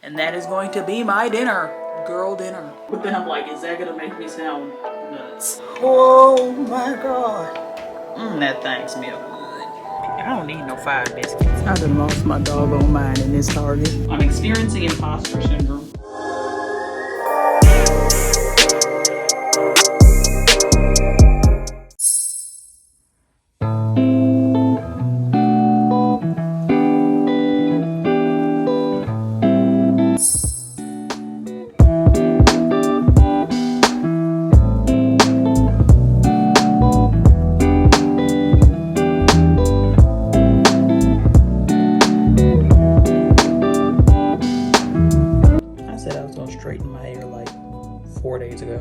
and that is going to be my dinner. Girl dinner. But then I'm like, is that gonna make me sound nuts? Oh my god. That thing smells good. I don't need no 5 biscuits. I done lost my doggone mind in this Target. I'm experiencing imposter syndrome. Straighten my hair like 4 days ago.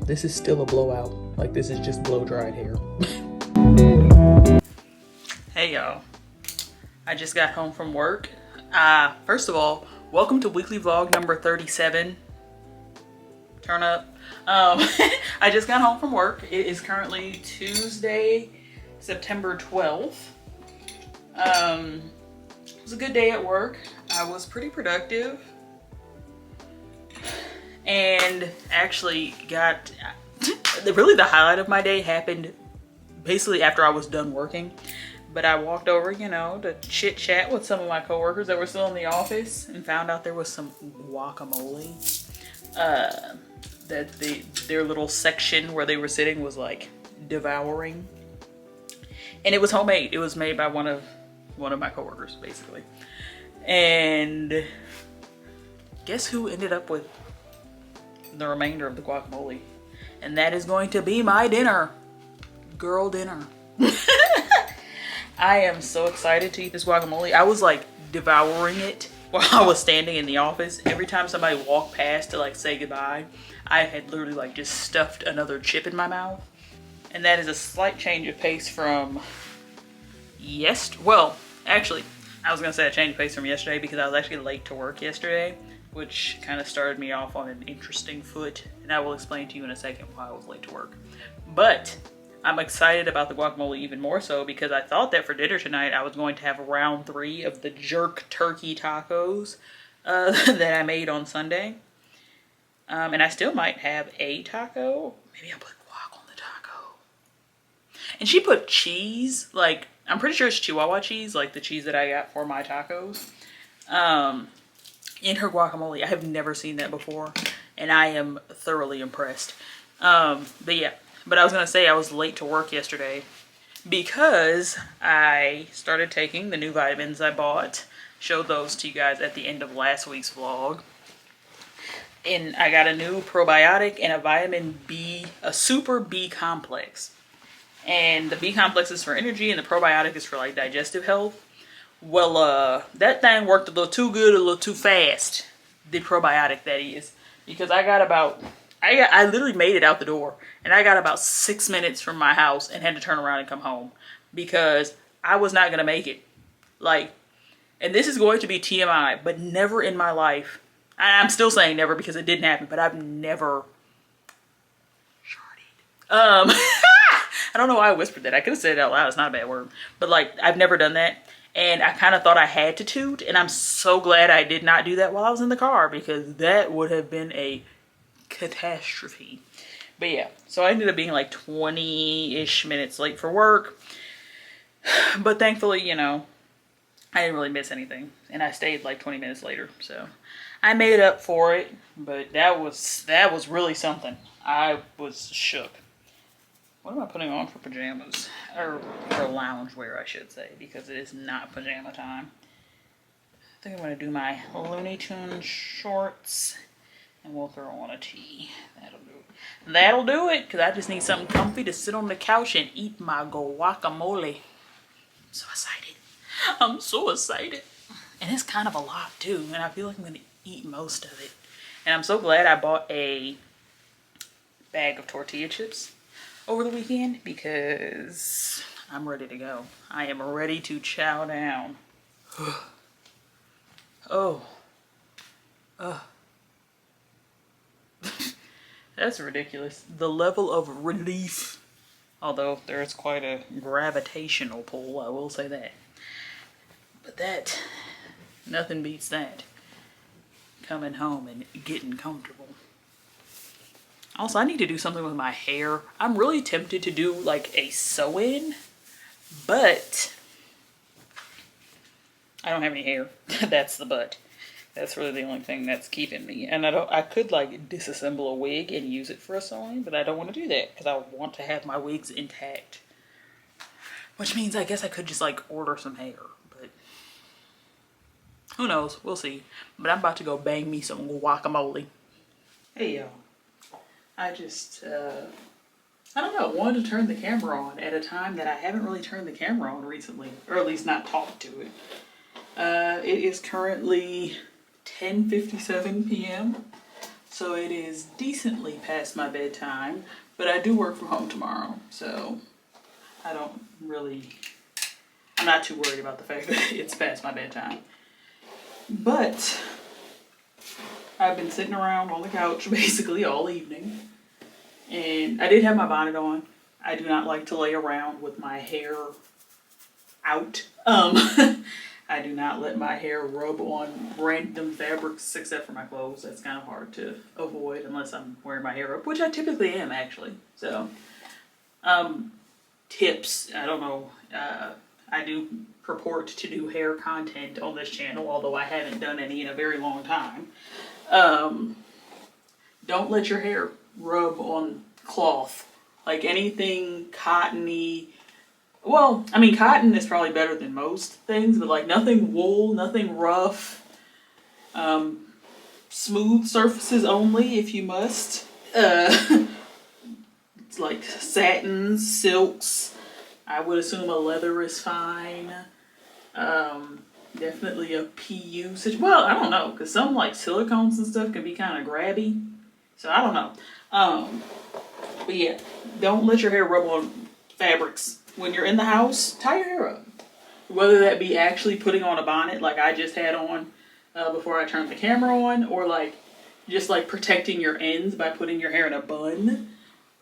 This is still a blowout. Like, this is just blow dried hair. Hey y'all, I just got home from work. First of all, welcome to weekly vlog number 37. Turn up. I just got home from work. It is currently Tuesday, September 12th. It was a good day at work. I was pretty productive. And actually got, really the highlight of my day happened basically after I was done working. But I walked over, you know, to chit chat with some of my coworkers that were still in the office and found out there was some guacamole. That their little section where they were sitting was like devouring. And it was homemade. It was made by one of my coworkers, basically. And guess who ended up with the remainder of the guacamole? And that is going to be my dinner. Girl dinner. I am so excited to eat this guacamole. I was like devouring it while I was standing in the office. Every time somebody walked past to like say goodbye, I had literally like just stuffed another chip in my mouth. And that is a slight change of pace from well, actually, I was gonna say a change of pace from yesterday because I was actually late to work yesterday, which kind of started me off on an interesting foot, and I will explain to you in a second why I was late to work. But I'm excited about the guacamole even more so because I thought that for dinner tonight I was going to have round 3 of the jerk turkey tacos that I made on Sunday. And I still might have a taco. Maybe I'll put guac on the taco. And she put cheese, like, I'm pretty sure it's Chihuahua cheese, like the cheese that I got for my tacos. In her guacamole. I have never seen that before, and I am thoroughly impressed. But yeah, but I was gonna say I was late to work yesterday because I started taking the new vitamins I bought. Showed those to you guys at the end of last week's vlog. And I got a new probiotic and a vitamin B, a super B complex. And the B complex is for energy and the probiotic is for like digestive health. Well, that thing worked a little too good, a little too fast. The probiotic, that is. Because I literally made it out the door. And I got about 6 minutes from my house and had to turn around and come home. Because I was not going to make it. Like, and this is going to be TMI, but never in my life. I'm still saying never because it didn't happen, but I've never sharted. I don't know why I whispered that. I could have said it out loud. It's not a bad word. But like, I've never done that. And I kind of thought I had to toot. And I'm so glad I did not do that while I was in the car. Because that would have been a catastrophe. But yeah. So I ended up being like 20-ish minutes late for work. But thankfully, you know, I didn't really miss anything. And I stayed like 20 minutes later. So I made up for it. But that was really something. I was shook. What am I putting on for pajamas? Or for lounge wear, I should say, because it is not pajama time. I think I'm going to do my Looney Tunes shorts, and we'll throw on a tee. That'll do it. That'll do it, because I just need something comfy to sit on the couch and eat my guacamole. I'm so excited. I'm so excited. And it's kind of a lot, too, and I feel like I'm going to eat most of it. And I'm so glad I bought a bag of tortilla chips over the weekend because I'm ready to go. I am ready to chow down. Oh. That's ridiculous. The level of relief. Although there is quite a gravitational pull, I will say that. But that, nothing beats that. coming home and getting comfortable. Also, I need to do something with my hair. I'm really tempted to do like a sew-in, but I don't have any hair. That's the but. That's really the only thing that's keeping me. And I could like disassemble a wig and use it for a sew-in, but I don't want to do that because I want to have my wigs intact. Which means I guess I could just like order some hair, but who knows? We'll see. But I'm about to go bang me some guacamole. Hey y'all. I just, I don't know, wanted to turn the camera on at a time that I haven't really turned the camera on recently, or at least not talked to it. It is currently 10:57 p.m., so it is decently past my bedtime, but I do work from home tomorrow, so I'm not too worried about the fact that it's past my bedtime. But I've been sitting around on the couch basically all evening, and I did have my bonnet on. I do not like to lay around with my hair out. I do not let my hair rub on random fabrics except for my clothes. That's kind of hard to avoid unless I'm wearing my hair up, which I typically am actually. So, tips, I don't know. I do purport to do hair content on this channel, although I haven't done any in a very long time. Don't let your hair rub on cloth. Like anything cottony. Well, I mean, cotton is probably better than most things, but like nothing wool, nothing rough. Smooth surfaces only if you must. It's like satins, silks. I would assume a leather is fine. Definitely a PU situation. Well, I don't know, because some like silicones and stuff can be kind of grabby. So I don't know. But yeah, don't let your hair rub on fabrics. When you're in the house, tie your hair up. Whether that be actually putting on a bonnet like I just had on before I turned the camera on, or like just like protecting your ends by putting your hair in a bun,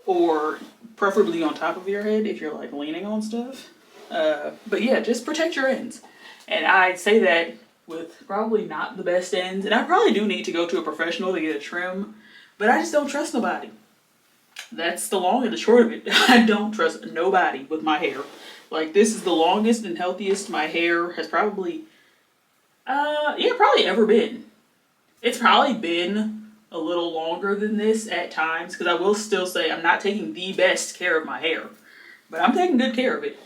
or preferably on top of your head if you're like leaning on stuff. But yeah, just protect your ends. And I say that with probably not the best ends, and I probably do need to go to a professional to get a trim, but I just don't trust nobody. That's the long and the short of it. I don't trust nobody with my hair. Like, this is the longest and healthiest my hair has probably ever been. It's probably been a little longer than this at times, because I will still say I'm not taking the best care of my hair, but I'm taking good care of it.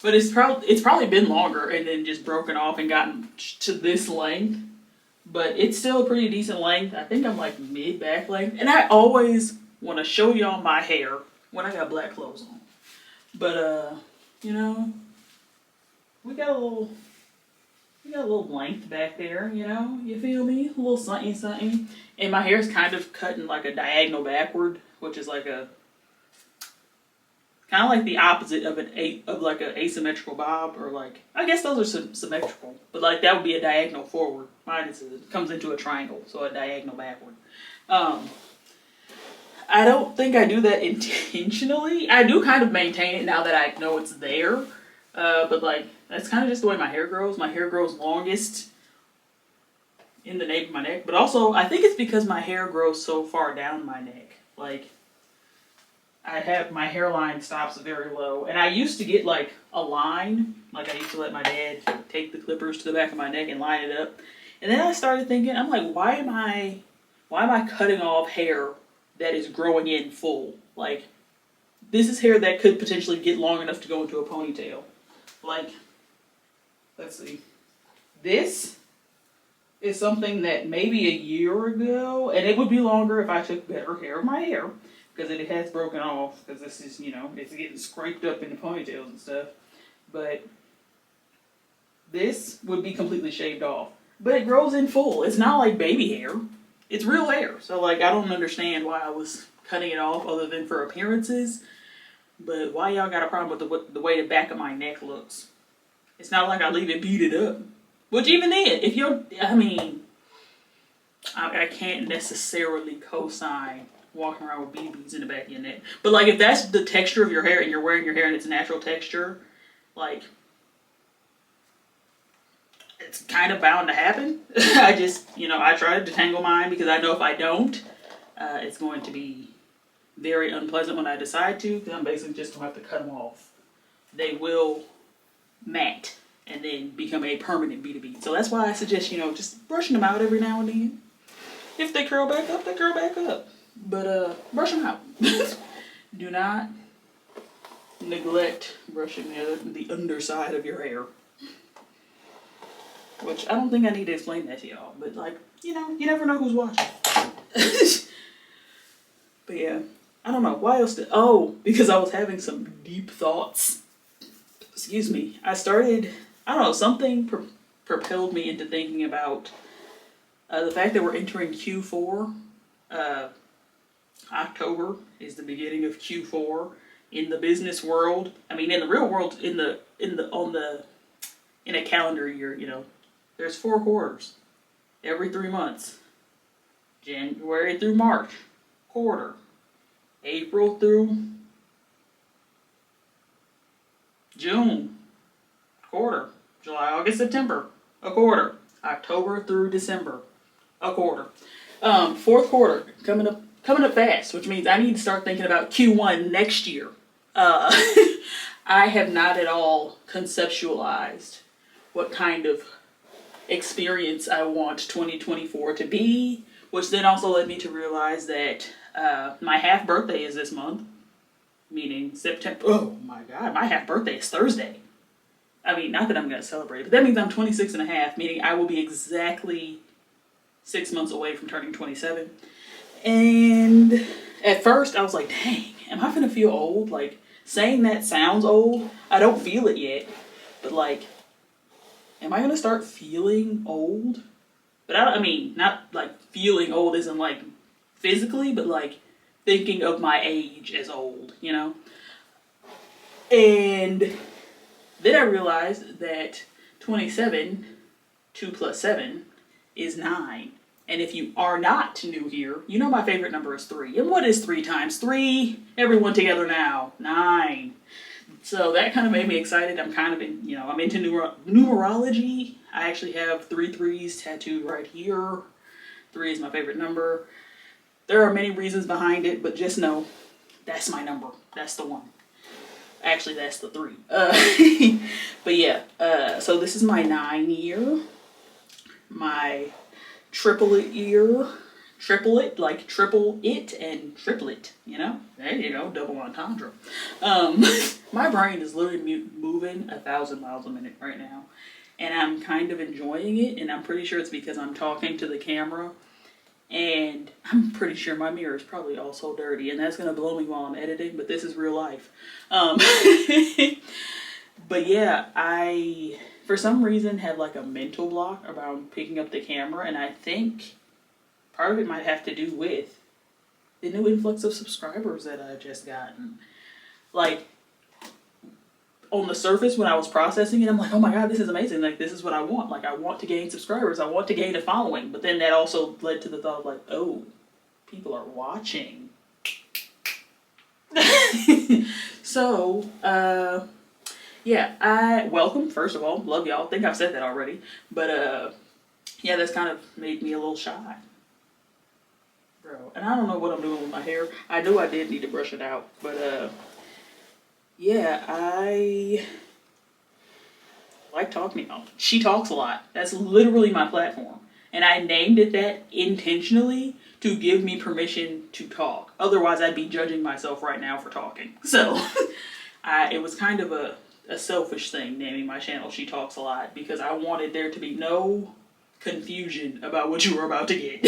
But it's probably been longer and then just broken off and gotten to this length. But it's still a pretty decent length. I think I'm like mid-back length. And I always want to show y'all my hair when I got black clothes on. But, you know, we got a little length back there, you know? You feel me? A little something, something. And my hair's kind of cut in like a diagonal backward, which is like a kind of like the opposite of an asymmetrical bob, or like, I guess those are symmetrical, but like that would be a diagonal forward. Mine comes into a triangle, so a diagonal backward. I don't think I do that intentionally. I do kind of maintain it now that I know it's there, but like that's kind of just the way my hair grows. My hair grows longest in the nape of my neck, but also I think it's because my hair grows so far down my neck. Like, my hairline stops very low, and I used to get like a line, like I used to let my dad take the clippers to the back of my neck and line it up, and then I started thinking, I'm like, why am I cutting off hair that is growing in full? Like, this is hair that could potentially get long enough to go into a ponytail. Like, let's see, this is something that maybe a year ago, and it would be longer if I took better care of my hair, because it has broken off, because this is, you know, it's getting scraped up into ponytails and stuff. But this would be completely shaved off. But it grows in full. It's not like baby hair. It's real hair. So, like, I don't understand why I was cutting it off other than for appearances. But why y'all got a problem with the way the back of my neck looks? It's not like I leave it beaded up. Which even then, if you're, I mean, I can't necessarily co-sign walking around with BBs in the back of your neck. But like, if that's the texture of your hair and you're wearing your hair in its natural texture, like, it's kind of bound to happen. I just, I try to detangle mine because I know if I don't, it's going to be very unpleasant when I decide to, because I'm basically just going to have to cut them off. They will mat and then become a permanent B2B. So that's why I suggest, just brushing them out every now and then. If they curl back up, they curl back up. But brush them out. Do not neglect brushing the underside of your hair. Which I don't think I need to explain that to y'all. But like, you never know who's watching. But yeah, I don't know. Why else because I was having some deep thoughts. Excuse me. I don't know, something propelled me into thinking about the fact that we're entering Q4. October is the beginning of Q4 in the business world. I mean, in the real world, in a calendar year, there's 4 quarters every 3 months. January through March, quarter. April through June, quarter. July, August, September, a quarter. October through December, a quarter. 4th quarter coming up fast, which means I need to start thinking about Q1 next year. I have not at all conceptualized what kind of experience I want 2024 to be, which then also led me to realize that my half birthday is this month, meaning September. Oh my God, my half birthday is Thursday. I mean, not that I'm going to celebrate, but that means I'm 26 and a half, meaning I will be exactly 6 months away from turning 27. And at first I was like, dang, am I gonna feel old? Like, saying that sounds old. I don't feel it yet. But like, am I gonna start feeling old? But I mean, not like feeling old isn't like physically, but like thinking of my age as old, And then I realized that 27, 2 plus 7 is 9. And if you are not new here, my favorite number is 3. And what is 3 times 3? Everyone together now. 9. So that kind of made me excited. I'm kind of I'm into numerology. I actually have 3 3s tattooed right here. 3 is my favorite number. There are many reasons behind it, but just know that's my number. That's the one. Actually, that's the 3. But yeah, so this is my 9 year. My triplet year. Triplet, like triple it and triplet, There you go, double entendre. My brain is literally moving 1,000 miles a minute right now. And I'm kind of enjoying it, and I'm pretty sure it's because I'm talking to the camera. And I'm pretty sure my mirror is probably also dirty, and that's going to blow me while I'm editing, but this is real life. But yeah, I, for some reason, have like a mental block around picking up the camera, and I think part of it might have to do with the new influx of subscribers that I've just gotten. Like, on the surface, when I was processing it, I'm like, oh my God, this is amazing. Like, this is what I want. Like, I want to gain subscribers. I want to gain a following. But then that also led to the thought of like, oh, people are watching. So, yeah, welcome, first of all. Love y'all. I think I've said that already. But, yeah, that's kind of made me a little shy. Bro, and I don't know what I'm doing with my hair. I know I did need to brush it out. But, yeah, I like talking about. SheTalks ALot. That's literally my platform. And I named it that intentionally to give me permission to talk. Otherwise, I'd be judging myself right now for talking. So, it was kind of a selfish thing naming my channel SheTalks ALot because I wanted there to be no confusion about what you were about to get.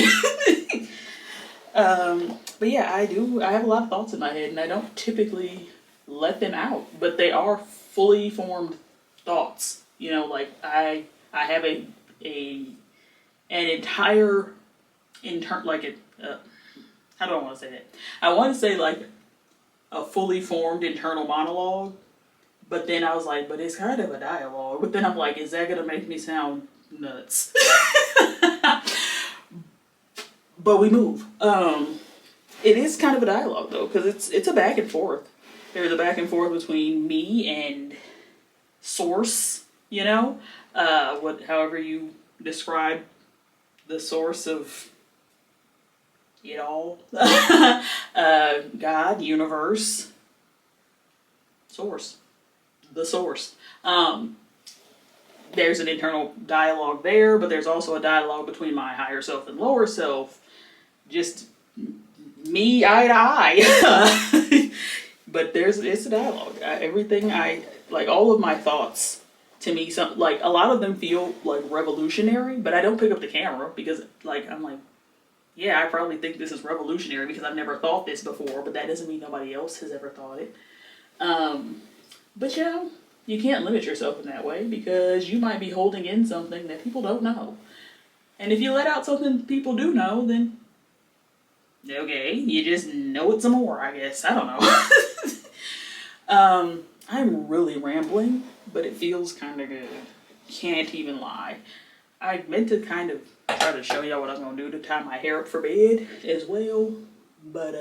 But yeah, I have a lot of thoughts in my head, and I don't typically let them out, but they are fully formed thoughts. Like I have an entire how do I want to say that? I want to say like a fully formed internal monologue, but then I was like, but it's kind of a dialogue. But then I'm like, is that gonna make me sound nuts? But we move. It is kind of a dialogue though, because it's a back and forth. There's a back and forth between me and source, however you describe the source of it all. God, universe, source, the source. There's an internal dialogue there, but there's also a dialogue between my higher self and lower self. Just me eye to eye. But it's a dialogue. Everything all of my thoughts, to me, like a lot of them feel like revolutionary, but I don't pick up the camera because I'm like, yeah, I probably think this is revolutionary because I've never thought this before, but that doesn't mean nobody else has ever thought it. But you can't limit yourself in that way because you might be holding in something that people don't know. And if you let out something people do know, then okay, you just know it some more, I guess. I don't know. I'm really rambling, but it feels kind of good. Can't even lie. I meant to kind of try to show y'all what I was going to do to tie my hair up for bed as well, but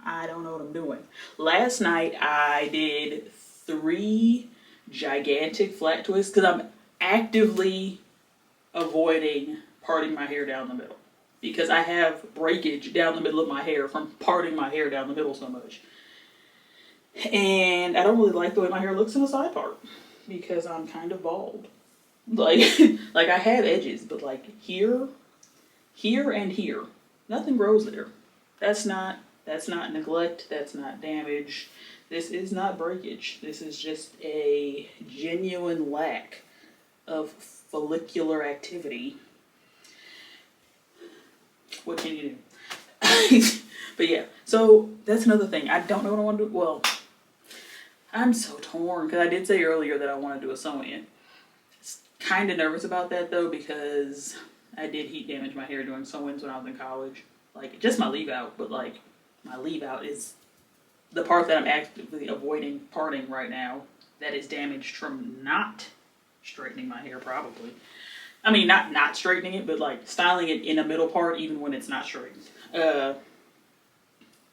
I don't know what I'm doing. Last night I did 3 gigantic flat twists because I'm actively avoiding parting my hair down the middle because I have breakage down the middle of my hair from parting my hair down the middle so much. And I don't really like the way my hair looks in the side part because I'm kind of bald. Like I have edges, but like here, and here, nothing grows there. That's not neglect. That's not damage. This is not breakage. This is just a genuine lack of follicular activity. What can you do? But yeah, so that's another thing. I don't know what I want to do. Well, I'm so torn because I did say earlier that I want to do a sew-in. Kind of nervous about that though because I did heat damage my hair doing sew-ins when I was in college. Like just my leave out, but like my leave out is the part that I'm actively avoiding parting right now that is damaged from not straightening my hair probably. I mean not straightening it, but like styling it in a middle part even when it's not straightened. But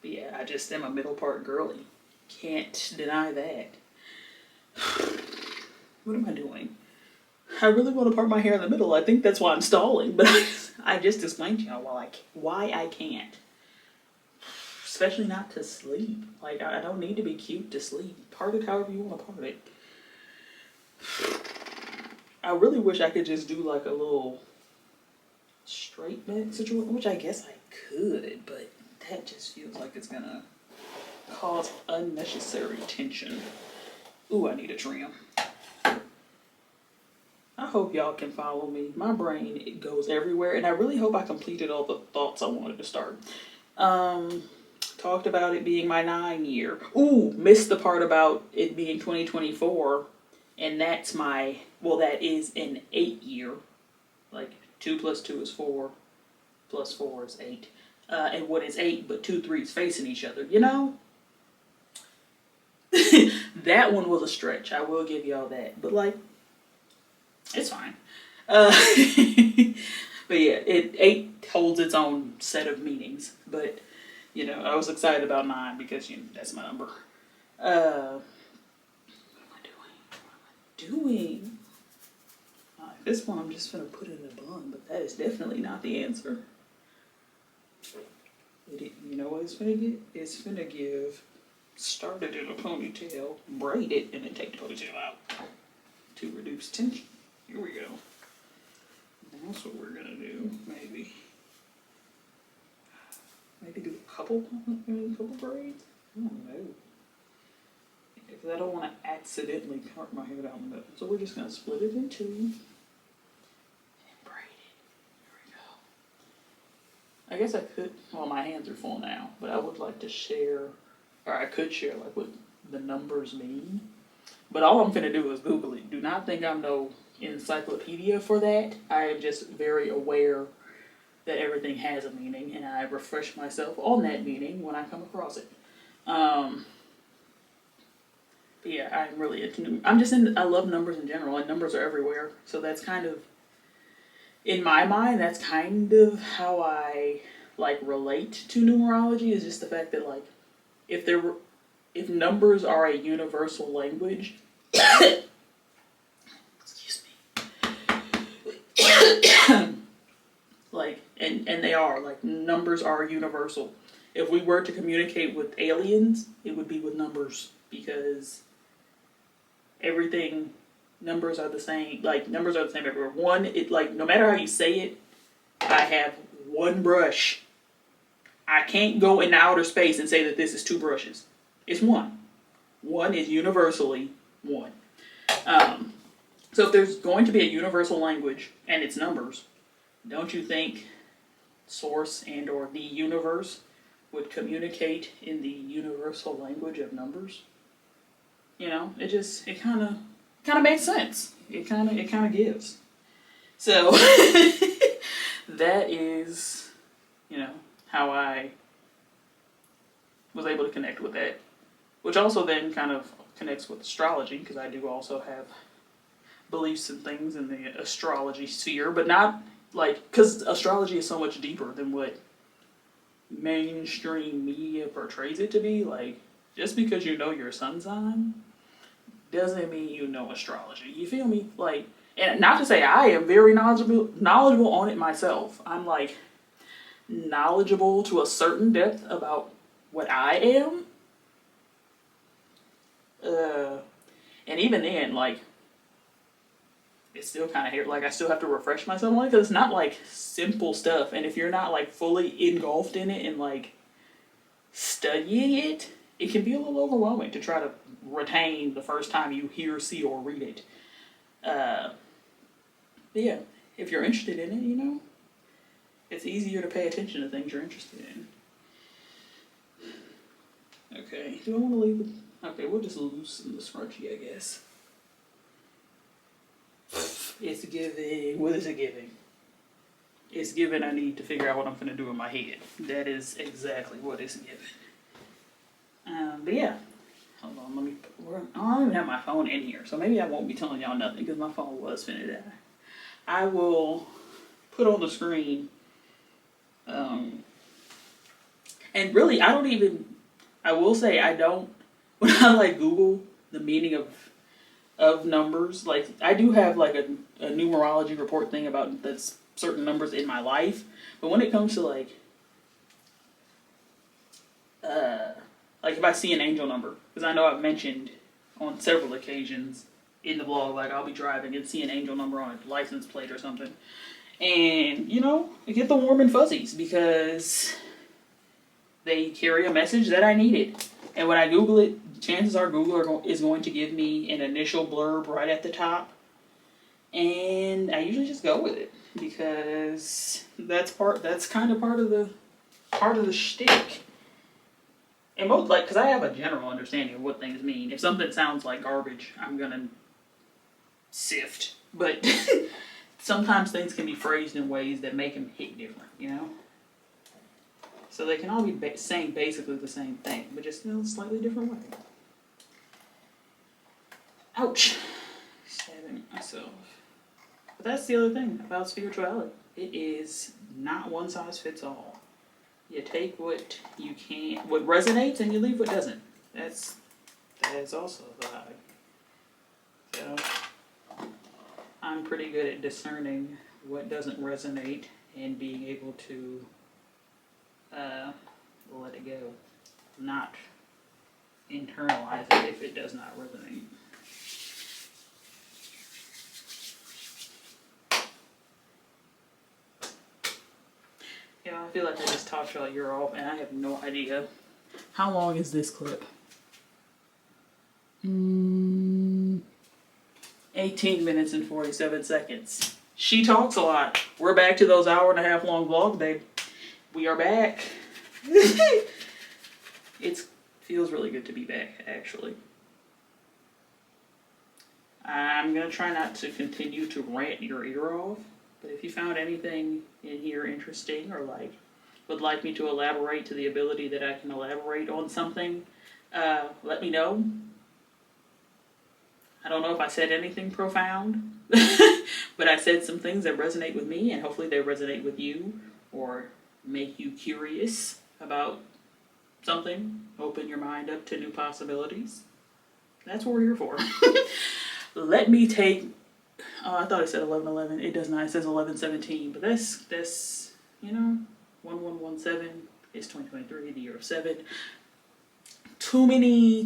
yeah, I just am a middle part girly. Can't deny that. What am I doing? I really want to part my hair in the middle. I think that's why I'm stalling, but I just explained to y'all why I can't. Especially not to sleep. Like, I don't need to be cute to sleep. Part it however you want to part it. I really wish I could just do like a little straight back situation, which I guess I could, but that just feels like it's gonna cause unnecessary tension. Ooh, I need a trim. I hope y'all can follow me. My brain, it goes everywhere, and I really hope I completed all the thoughts I wanted to start. Talked about it being my 9 year. Ooh, missed the part about it being 2024, and that is an 8 year. Like 2 plus 2 is 4, plus 4 is 8. And what is 8 but 2 3s facing each other, you know? That one was a stretch, I will give y'all that. But like, it's fine. But yeah, 8 holds its own set of meanings. But, you know, I was excited about 9 because, you know, that's my number. What am I doing? This one I'm just gonna put in a bun, but that is definitely not the answer. You know what it's gonna get? It's gonna give, started in a ponytail, braid it, and then take the ponytail out to reduce tension. Here we go. That's what we're gonna do, maybe. Maybe do a couple braids? I don't know. Because I don't want to accidentally part my hair down the middle. So we're just gonna split it in 2. And braid it. Here we go. I guess I could, well, my hands are full now, but I would like to share, or I could share like what the numbers mean. But all I'm gonna do is Google it. Do not think I'm no encyclopedia for that. I am just very aware that everything has a meaning, and I refresh myself on that meaning when I come across it. But yeah, I'm really into, I love numbers in general, and numbers are everywhere. So that's kind of, in my mind, that's kind of how I like relate to numerology, is just the fact that like, if numbers are a universal language, and they are. Like, numbers are universal. If we were to communicate with aliens, it would be with numbers, because everything, numbers are the same. Like, numbers are the same everywhere. One, it, like, no matter how you say it, I have one brush. I can't go into outer space and say that this is two brushes. It's one. One is universally one. So if there's going to be a universal language and it's numbers, don't you think source and or the universe would communicate in the universal language of numbers? You know, it kind of makes sense. It kind of gives. So that is, you know, how I was able to connect with that, which also then kind of connects with astrology, because I do also have beliefs and things in the astrology sphere, but not like, because astrology is so much deeper than what mainstream media portrays it to be. Like, just because you know your sun sign doesn't mean you know astrology. You feel me? Like, and not to say I am very knowledgeable on it myself. I'm like knowledgeable to a certain depth about what I am. And even then, like, it's still kind of here. Like, I still have to refresh myself on it, because it's not like simple stuff. And if you're not like fully engulfed in it and like studying it, it can be a little overwhelming to try to retain the first time you hear, see, or read it. But yeah, if you're interested in it, you know, it's easier to pay attention to things you're interested in. Okay, do I want to leave it? Okay, we'll just loosen the scrunchie, I guess. It's giving. What is it giving? It's giving I need to figure out what I'm going to do in my head. That is exactly what it's giving. But yeah. Hold on, let me. I don't even have my phone in here, so maybe I won't be telling y'all nothing, because my phone was finna die. I will put on the screen. And really, I don't even. I will say I don't. When I like Google the meaning of numbers, like, I do have like a numerology report thing about that's certain numbers in my life, but when it comes to like if I see an angel number, because I know I've mentioned on several occasions in the vlog, like, I'll be driving and see an angel number on a license plate or something, and, you know, I get the warm and fuzzies, because they carry a message that I needed. And when I Google it, chances are Google is going to give me an initial blurb right at the top. And I usually just go with it, because that's kind of part of the shtick. And most, like, because I have a general understanding of what things mean. If something sounds like garbage, I'm gonna sift. But sometimes things can be phrased in ways that make them hit different, you know? So they can all be saying basically the same thing, but just in a slightly different way. Ouch. Stabbing myself. But that's the other thing about spirituality. It is not one size fits all. You take what you can, what resonates, and you leave what doesn't. That is also the vibe. So I'm pretty good at discerning what doesn't resonate and being able to let it go, not internalize it if it does not resonate. Yeah, I feel like I just talked y'all ear off, and I have no idea. How long is this clip? 18 minutes and 47 seconds. She talks a lot. We're back to those hour-and-a-half long vlogs, babe. We are back. It feels really good to be back, actually. I'm going to try not to continue to rant your ear off, but if you found anything in here interesting, or like would like me to elaborate to the ability that I can elaborate on something, let me know. I don't know if I said anything profound, but I said some things that resonate with me, and hopefully they resonate with you, or make you curious about something, open your mind up to new possibilities. That's what we're here for. Let me take, I thought it said 11:11. It does not. It says 11:17, but that's you know, 1117. It's 2023, the year of 7. Too many.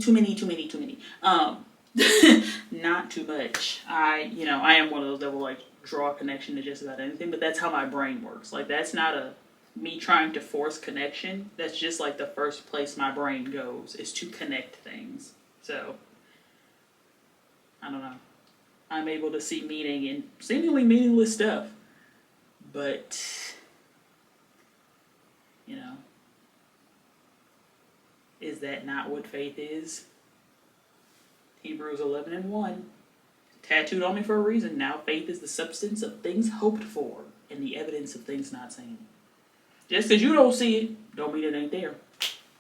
Not too much. I am one of those that will like draw a connection to just about anything, but that's how my brain works. Like, that's not me trying to force connection. That's just like the first place my brain goes is to connect things. So, I don't know. I'm able to see meaning in seemingly meaningless stuff. But, you know, is that not what faith is? Hebrews 11:1. Tattooed on me for a reason. Now faith is the substance of things hoped for and the evidence of things not seen. Just because you don't see it, don't mean it ain't there.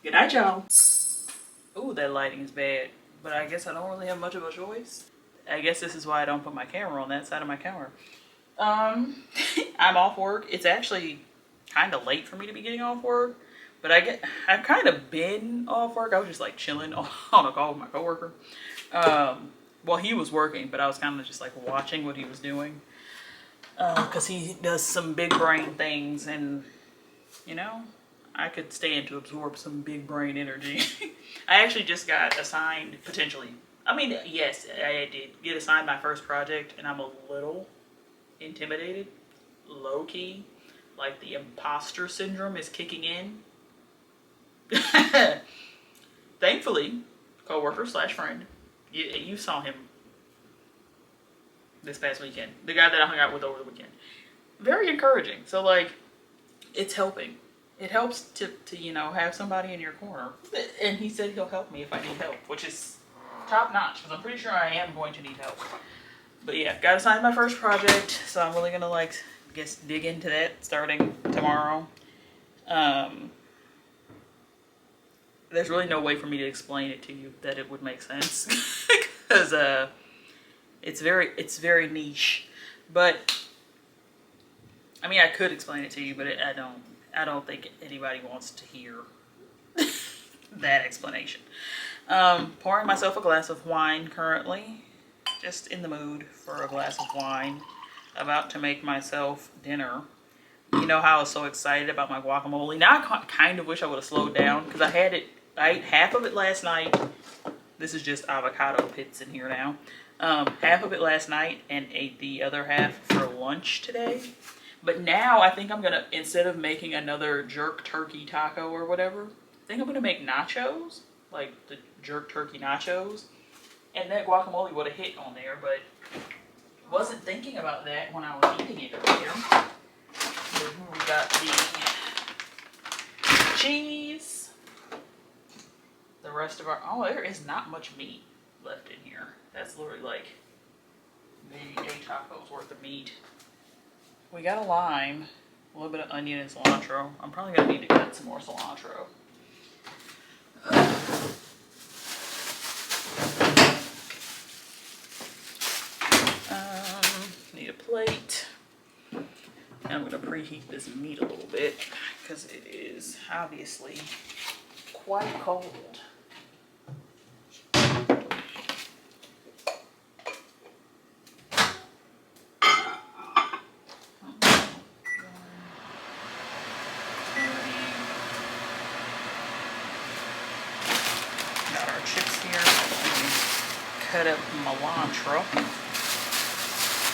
Good night, y'all. Ooh, that lighting is bad. But I guess I don't really have much of a choice. I guess this is why I don't put my camera on that side of my counter. I'm off work. It's actually kind of late for me to be getting off work. But I've kind of been off work. I was just like chilling on a call with my coworker. Well, he was working, but I was kind of just like watching what he was doing. Because he does some big brain things, and you know, I could stand to absorb some big brain energy. I actually just got assigned, potentially. I mean, yes, I did get assigned my first project, and I'm a little intimidated, low key. Like the imposter syndrome is kicking in. Thankfully, coworker / friend, you saw him this past weekend. The guy that I hung out with over the weekend. Very encouraging. So like, it's helping. It helps to you know, have somebody in your corner. And he said he'll help me if I need help, which is top notch, because I'm pretty sure I am going to need help. But yeah, got assigned my first project, so I'm really gonna like, dig into that starting tomorrow. There's really no way for me to explain it to you that it would make sense, because it's very niche. But I mean, I could explain it to you, but I don't think anybody wants to hear that explanation. Pouring myself a glass of wine currently, just in the mood for a glass of wine. About to make myself dinner. You know how I was so excited about my guacamole. Now I kind of wish I would have slowed down, because I ate half of it last night. This is just avocado pits in here now. Half of it last night and ate the other half for lunch today. But now I think I'm gonna, instead of making another jerk turkey taco or whatever, I think I'm gonna make nachos, like the jerk turkey nachos. And that guacamole would have hit on there, but wasn't thinking about that when I was eating it earlier. We got the cheese. The rest of our, oh, there is not much meat left in here. That's literally like maybe a taco's worth of meat. We got a lime, a little bit of onion and cilantro. I'm probably gonna need to cut some more cilantro. Need a plate. I'm gonna preheat this meat a little bit because it is obviously quite cold. Got our chips here. Cut up cilantro.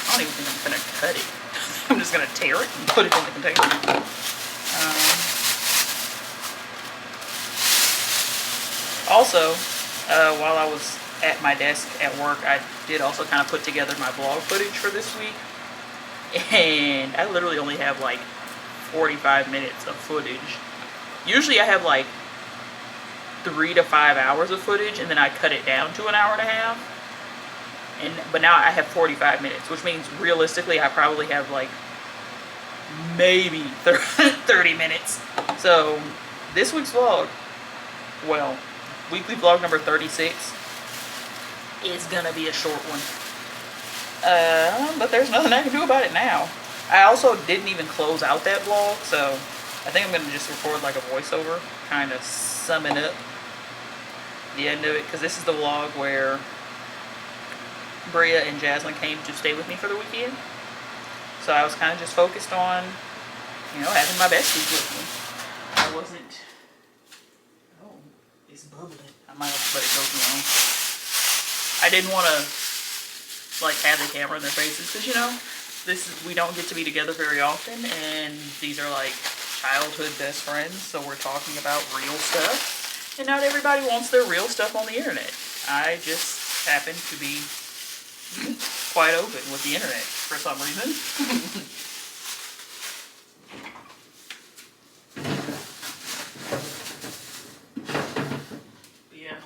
I don't even think I'm gonna cut it. I'm just gonna tear it and put it in the container. Also, while I was at my desk at work, I did also kind of put together my vlog footage for this week. And I literally only have like 45 minutes of footage. Usually I have like 3 to 5 hours of footage, and then I cut it down to an hour and a half. But now I have 45 minutes, which means realistically I probably have like maybe 30 minutes. So this week's vlog, well, weekly vlog number 36, is gonna be a short one. But there's nothing I can do about it now. I also didn't even close out that vlog, so I think I'm gonna just record like a voiceover, kind of summing up the end of it, because this is the vlog where Bria and Jasmine came to stay with me for the weekend. So I was kind of just focused on You know, having my besties with me. I wasn't. Oh, it's bubbling. I might have to let it go too long. I didn't want to like have the camera in their faces because, you know, we don't get to be together very often, and these are like childhood best friends, so we're talking about real stuff, and not everybody wants their real stuff on the internet. I just happen to be quite open with the internet for some reason. Yeah.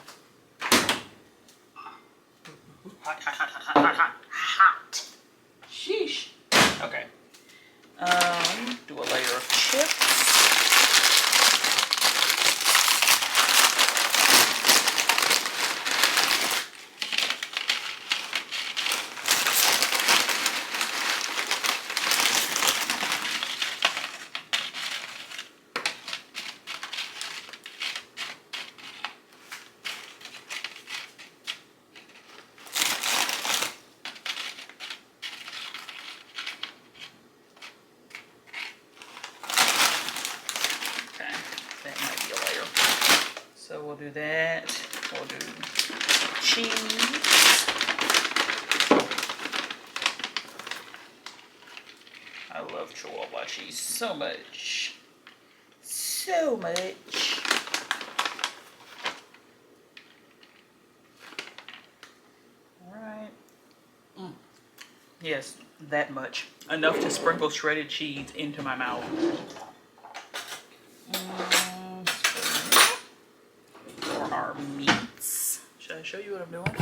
Hot, hot, hot, hot, hot, hot, hot. Sheesh. Okay. Do a layer of chips. So we'll do that. We'll do cheese. I love Chihuahua cheese so much. So much. Alright. Yes, that much. Enough to sprinkle shredded cheese into my mouth. For our meats. Should I show you what I'm doing?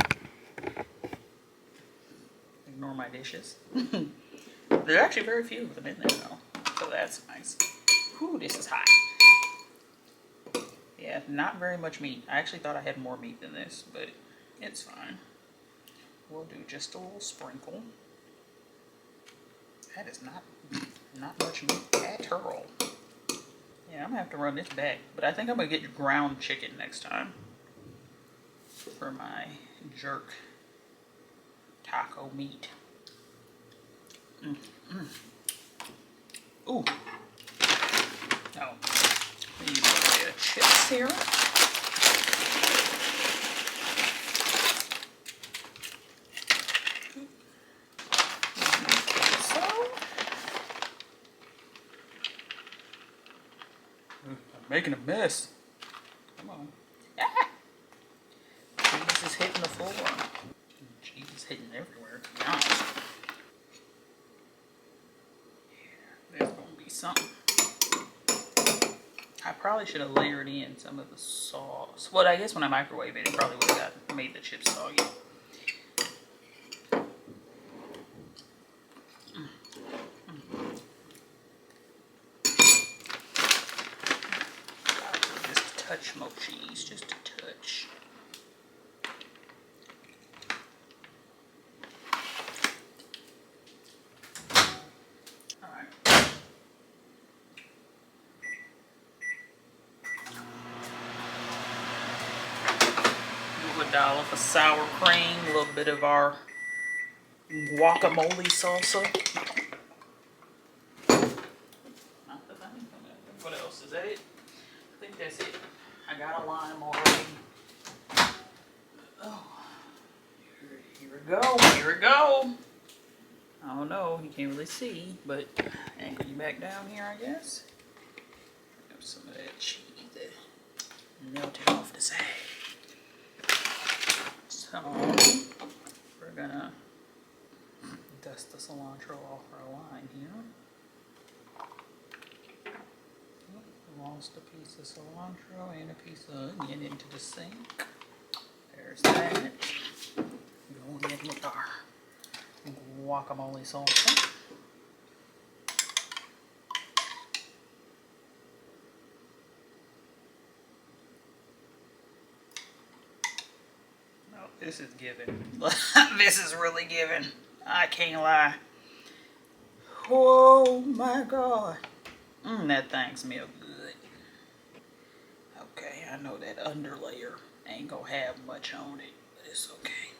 Ignore my dishes. There are actually very few of them in there though, so that's nice. Whew, this is hot. Yeah, not very much meat. I actually thought I had more meat than this, but it's fine. We'll do just a little sprinkle. That is not much meat at all. Yeah, I'm gonna have to run this back, but I think I'm gonna get ground chicken next time for my jerk taco meat. Ooh. Oh, we need a little bit of chips here. I'm making a mess. Come on. Ah! Cheese is hitting the floor. Cheese is hitting everywhere, to be honest. Yeah, there's gonna be something. I probably should have layered in some of the sauce. Well, I guess when I microwave it, it probably would have made the chips soggy. Just a touch more cheese, just a touch. Dollop of sour cream, a little bit of our guacamole salsa. What else? Is that it? I think that's it. I got a lime already. Oh, here we go. Here we go. I don't know. You can't really see, but anchor you back down here, I guess. Have some of that cheese that melted off the side. So, we're gonna dust the cilantro off our line here. Lost a piece of cilantro and a piece of onion into the sink. There's that. Going in with our guacamole salsa. This is giving. This is really giving. I can't lie. Oh my God. That thing smells good. Okay, I know that underlayer ain't gonna have much on it, but it's okay.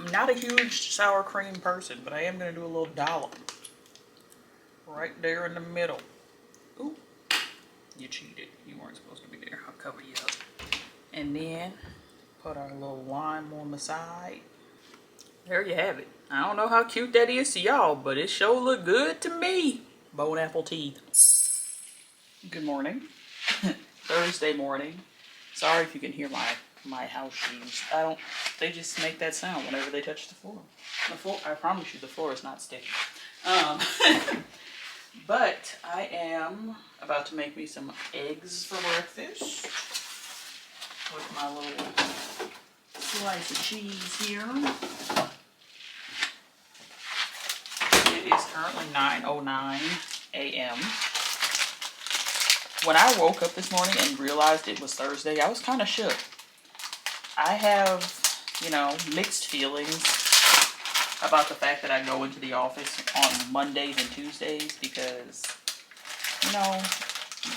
I'm not a huge sour cream person, but I am going to do a little dollop right there in the middle. Ooh, you cheated. You weren't supposed to be there. I'll cover you up. And then put our little lime on the side. There you have it. I don't know how cute that is to y'all, but it sure look good to me. Bone apple teeth. Good morning. Thursday morning. Sorry if you can hear my house shoes. They just make that sound whenever they touch the floor. I promise you the floor is not sticky. But I am about to make me some eggs for breakfast with my little slice of cheese here. It is currently 9:09 a.m. When I woke up this morning and realized it was Thursday, I was kind of shook. I have, mixed feelings about the fact that I go into the office on Mondays and Tuesdays because,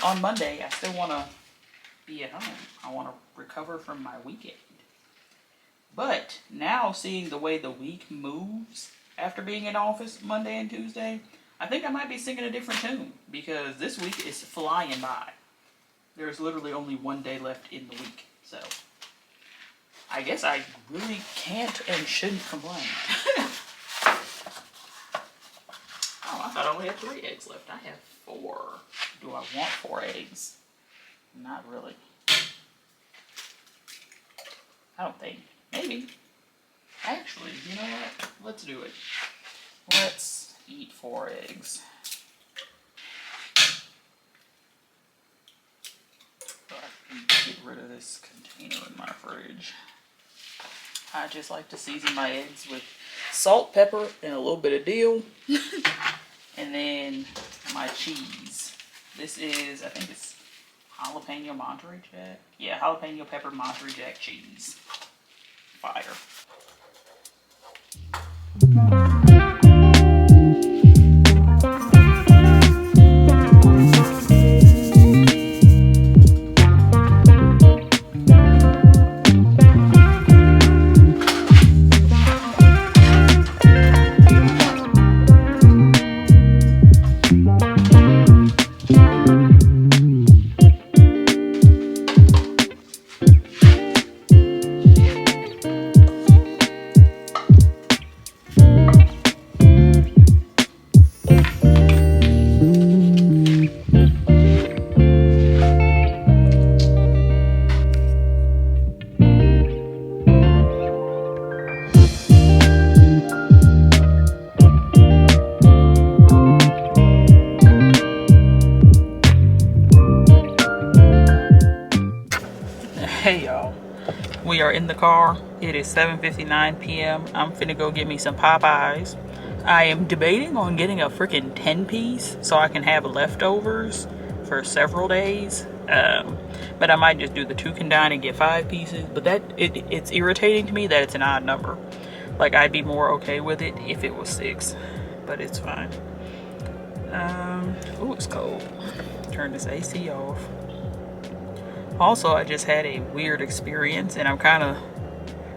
on Monday I still want to be at home. I want to recover from my weekend. But now seeing the way the week moves after being in office Monday and Tuesday, I think I might be singing a different tune because this week is flying by. There's literally only one day left in the week, so I guess I really can't and shouldn't complain. Oh, I thought I only had 3 eggs left. I have 4. Do I want 4 eggs? Not really. I don't think. Maybe. Actually, you know what? Let's do it. Let's eat 4 eggs. So I can get rid of this container in my fridge. I just like to season my eggs with salt, pepper, and a little bit of dill. And then my cheese. This is, I think it's jalapeno Monterey Jack. Yeah, jalapeno pepper Monterey Jack cheese. Fire. Hey y'all, we are in the car. It is 7:59 p.m. I'm finna go get me some Popeyes. I am debating on getting a freaking 10-piece so I can have leftovers for several days. But I might just do the 2 can dine and get 5 pieces. But it's irritating to me that it's an odd number. Like, I'd be more okay with it if it was 6, but it's fine. Oh, it's cold. Turn this AC off. Also, I just had a weird experience and I'm kind of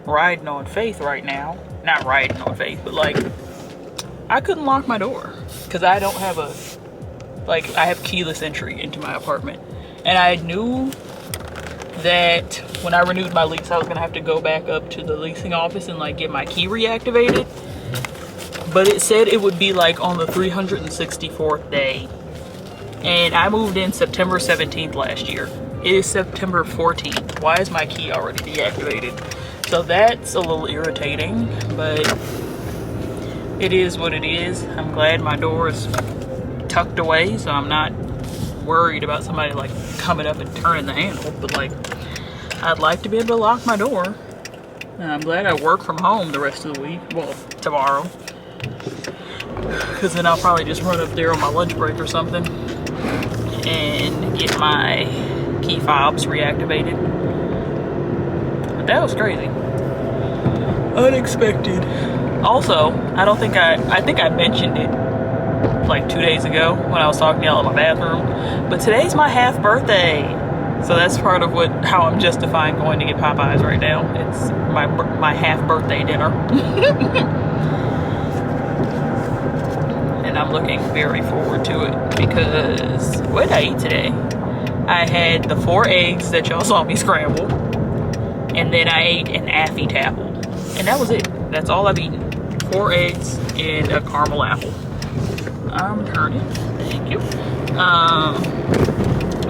riding on faith right now. Not riding on faith, but like, I couldn't lock my door because I don't have I have keyless entry into my apartment. And I knew that when I renewed my lease, I was gonna have to go back up to the leasing office and like get my key reactivated. But it said it would be like on the 364th day. And I moved in September 17th last year. It is September 14th. Why is my key already deactivated? So that's a little irritating, but it is what it is. I'm glad my door is tucked away, so I'm not worried about somebody like coming up and turning the handle. But like, I'd like to be able to lock my door. And I'm glad I work from home the rest of the week. Well, tomorrow. Because then I'll probably just run up there on my lunch break or something and get my key fobs reactivated. But that was crazy. Unexpected. Also, I think I mentioned it like 2 days ago when I was talking to y'all in my bathroom, but today's my half birthday. So that's part of how I'm justifying going to get Popeyes right now. It's my half birthday dinner. And I'm looking very forward to it because what did I eat today? I had the 4 eggs that y'all saw me scramble, and then I ate an Affy Tapple, and that was it. That's all I've eaten. 4 eggs and a caramel apple. Turn it. Thank you.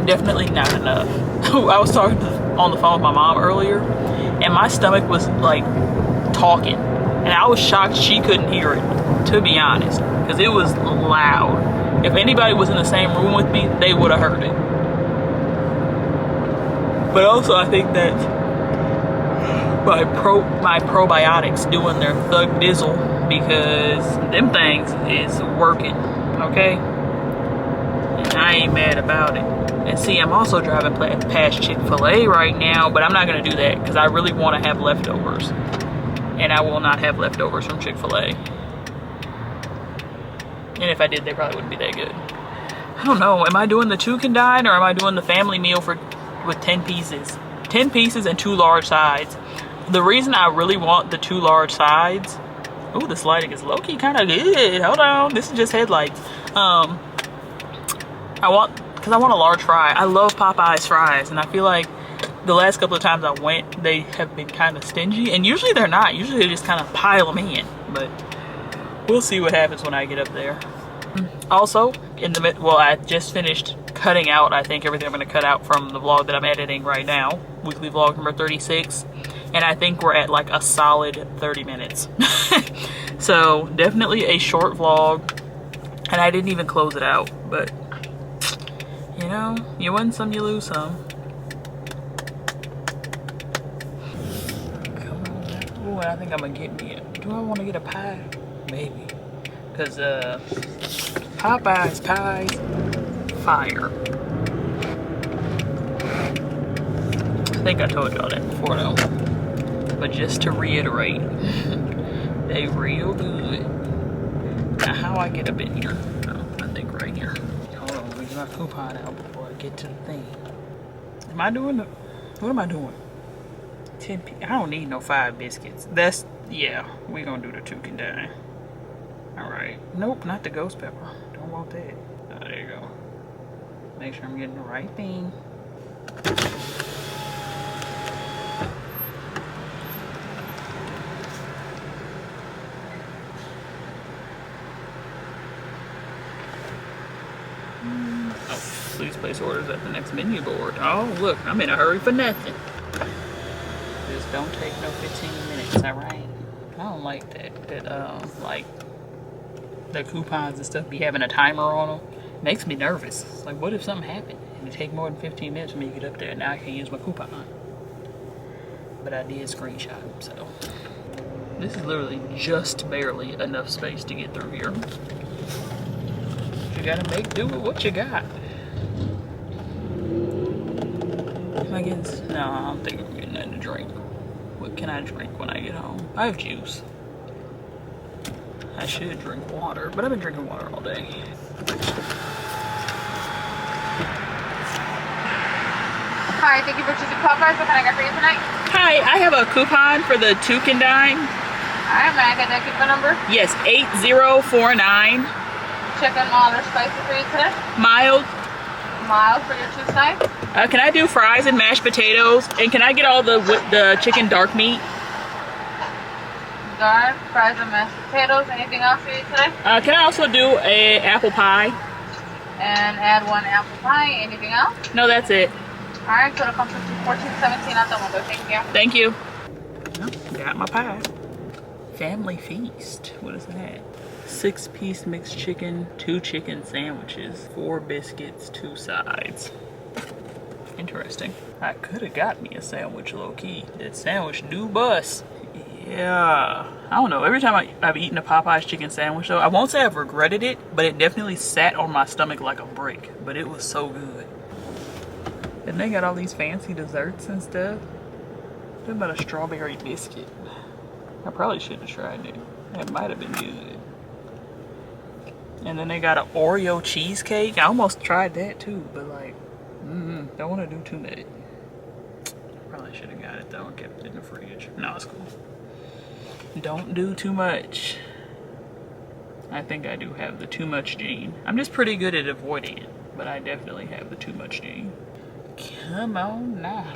Definitely not enough. I was talking on the phone with my mom earlier, and my stomach was like talking, and I was shocked she couldn't hear it, to be honest, because it was loud. If anybody was in the same room with me, they would have heard it. But also, I think that my probiotics doing their thug dizzle, because them things is working, okay? And I ain't mad about it. And see, I'm also driving past Chick-fil-A right now, but I'm not gonna do that because I really want to have leftovers, and I will not have leftovers from Chick-fil-A. And if I did, they probably wouldn't be that good. I don't know. Am I doing the 2 can dine, or am I doing the family meal with 10 pieces? 10 pieces and 2 large sides. The reason I really want the 2 large sides. Oh, this lighting is low-key kind of good. Hold on, this is just headlights. Because I want a large fry. I love Popeye's fries, and I feel like the last couple of times I went, they have been kind of stingy, and usually they're not. Usually they just kind of pile them in, but we'll see what happens when I get up there. Also, I just finished cutting out, I think, everything I'm going to cut out from the vlog that I'm editing right now, weekly vlog number 36, and I think we're at like a solid 30 minutes. So definitely a short vlog, and I didn't even close it out, but you know, you win some, you lose some. Come on. Ooh, I think I'm gonna get me do I want to get a pie? Maybe. Because Popeye's pies, fire. I think I told y'all that before though. But just to reiterate, they real good. Now how I get up in here? Oh, I think right here. Hold on, let me get my coupon out before I get to the thing. Am I doing what am I doing? 10 I don't need no 5 biscuits. Yeah, we're gonna do the 2 can dine. Alright. Nope, not the ghost pepper. Don't want that. Oh, there you go. Make sure I'm getting the right thing. Oh, please place orders at the next menu board. Oh, look, I'm in a hurry for nothing. Just don't take no 15 minutes, alright? I don't like that, like, the coupons and stuff be having a timer on them. It makes me nervous. It's like, what if something happened and it take more than 15 minutes for me to get up there and now I can't use my coupon? But I did screenshot them, so. This is literally just barely enough space to get through here. You gotta make do with what you got. I guess, no, I don't think I'm getting nothing to drink. What can I drink when I get home? I have juice. I should drink water, but I've been drinking water all day. Hi, thank you for choosing Popeyes. What can I get for you tonight? Hi, I have a coupon for the 2 can dine. Alright, may I get that coupon number? Yes, 8049. Chicken, mild, or spicy for you today? Mild. Mild for your 2 sides. Can I do fries and mashed potatoes? And can I get all the chicken dark meat? Dark, fries and mashed potatoes. Anything else for you today? Can I also do a apple pie? And add 1 apple pie. Anything else? No, that's it. Alright, so it'll come to $14.17 out the window. Thank you. Thank you. Well, got my pie. Family feast. What is that? 6-piece mixed chicken, 2 chicken sandwiches, 4 biscuits, 2 sides. Interesting. I could have got me a sandwich low-key. That sandwich do bust. Yeah. I don't know. Every time I've eaten a Popeye's chicken sandwich though, I won't say I've regretted it, but it definitely sat on my stomach like a brick. But it was so good. And they got all these fancy desserts and stuff. What about a strawberry biscuit? I probably should have tried it. It might have been good. And then they got an Oreo cheesecake. I almost tried that too, but like, Don't want to do too much. Probably should have got it though and kept it in the fridge. No, it's cool. Don't do too much. I think I do have the too much gene. I'm just pretty good at avoiding it, but I definitely have the too much gene. Come on now.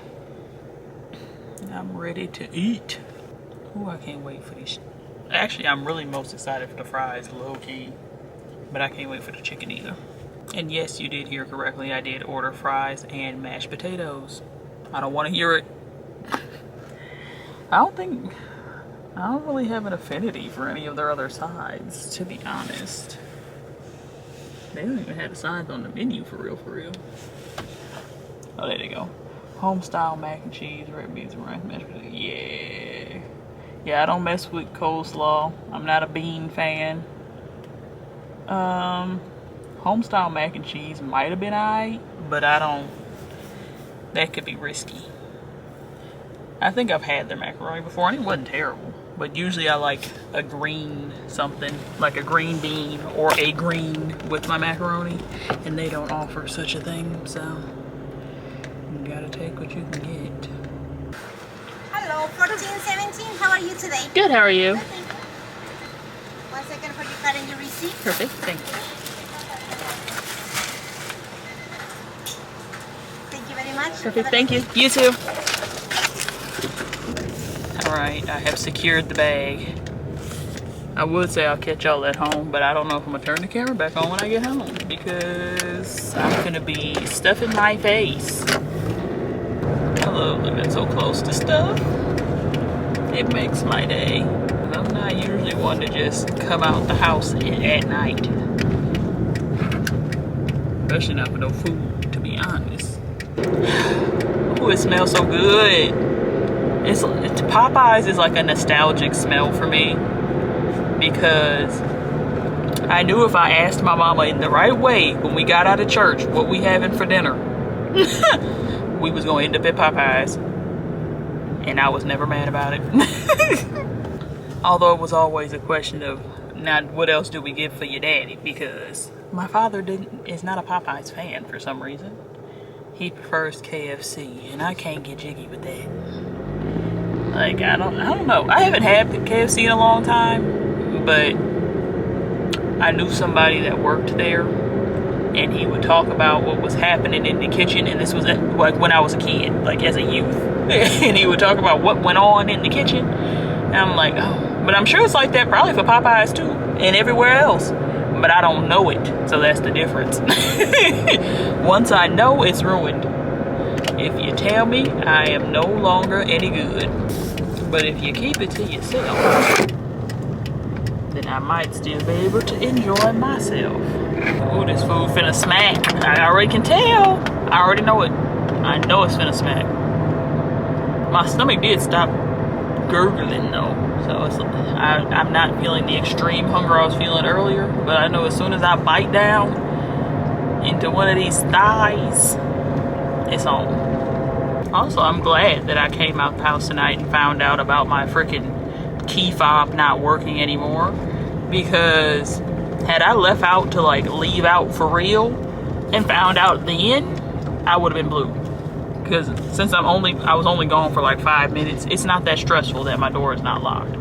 I'm ready to eat. Ooh, I can't wait for these. Actually, I'm really most excited for the fries, low key. But I can't wait for the chicken either. And yes, you did hear correctly. I did order fries and mashed potatoes. I don't want to hear it. I don't really have an affinity for any of their other sides, to be honest. They don't even have the sides on the menu for real, for real. Oh, there they go. Home style mac and cheese, red beans and rice, mashed potatoes. Yeah. Yeah, I don't mess with coleslaw. I'm not a bean fan. Home style mac and cheese might have been alright, but I don't. That could be risky. I think I've had their macaroni before and it wasn't terrible. But usually I like a green something, like a green bean or a green with my macaroni. And they don't offer such a thing, so you gotta take what you can get. Hello, 1417, how are you today? Good, how are you? Thank you. 1 second for your card and your receipt. Perfect, thank you. Thank you very much. Perfect, thank you. You too. Alright, I have secured the bag. I would say I'll catch y'all at home, but I don't know if I'm gonna turn the camera back on when I get home because I'm gonna be stuffing my face. I love living so close to stuff. It makes my day. I'm not usually one to just come out the house at night. Especially not with no food, to be honest. Ooh, it smells so good. It's Popeyes is like a nostalgic smell for me because I knew if I asked my mama in the right way when we got out of church what we having for dinner, we was gonna end up at Popeyes, and I was never mad about it. Although it was always a question of, now what else do we get for your daddy? Because my father is not a Popeyes fan for some reason. He prefers KFC, and I can't get jiggy with that. Like, I don't know. I haven't had the KFC in a long time, but I knew somebody that worked there, and he would talk about what was happening in the kitchen, and this was like when I was a kid, like as a youth. And he would talk about what went on in the kitchen, and I'm like, oh, but I'm sure it's like that probably for Popeyes too, and everywhere else. But I don't know it, so that's the difference. Once I know, it's ruined. If you tell me, I am no longer any good. But if you keep it to yourself, then I might still be able to enjoy myself. Ooh, this food finna smack. I already can tell. I already know it. I know it's finna smack. My stomach did stop gurgling though. So it's, I'm not feeling the extreme hunger I was feeling earlier. But I know as soon as I bite down into one of these thighs, it's on. Also, I'm glad that I came out the house tonight and found out about my freaking key fob not working anymore. Because had I left out to like leave out for real and found out then, I would have been blue. Because since I was only gone for like 5 minutes, it's not that stressful that my door is not locked.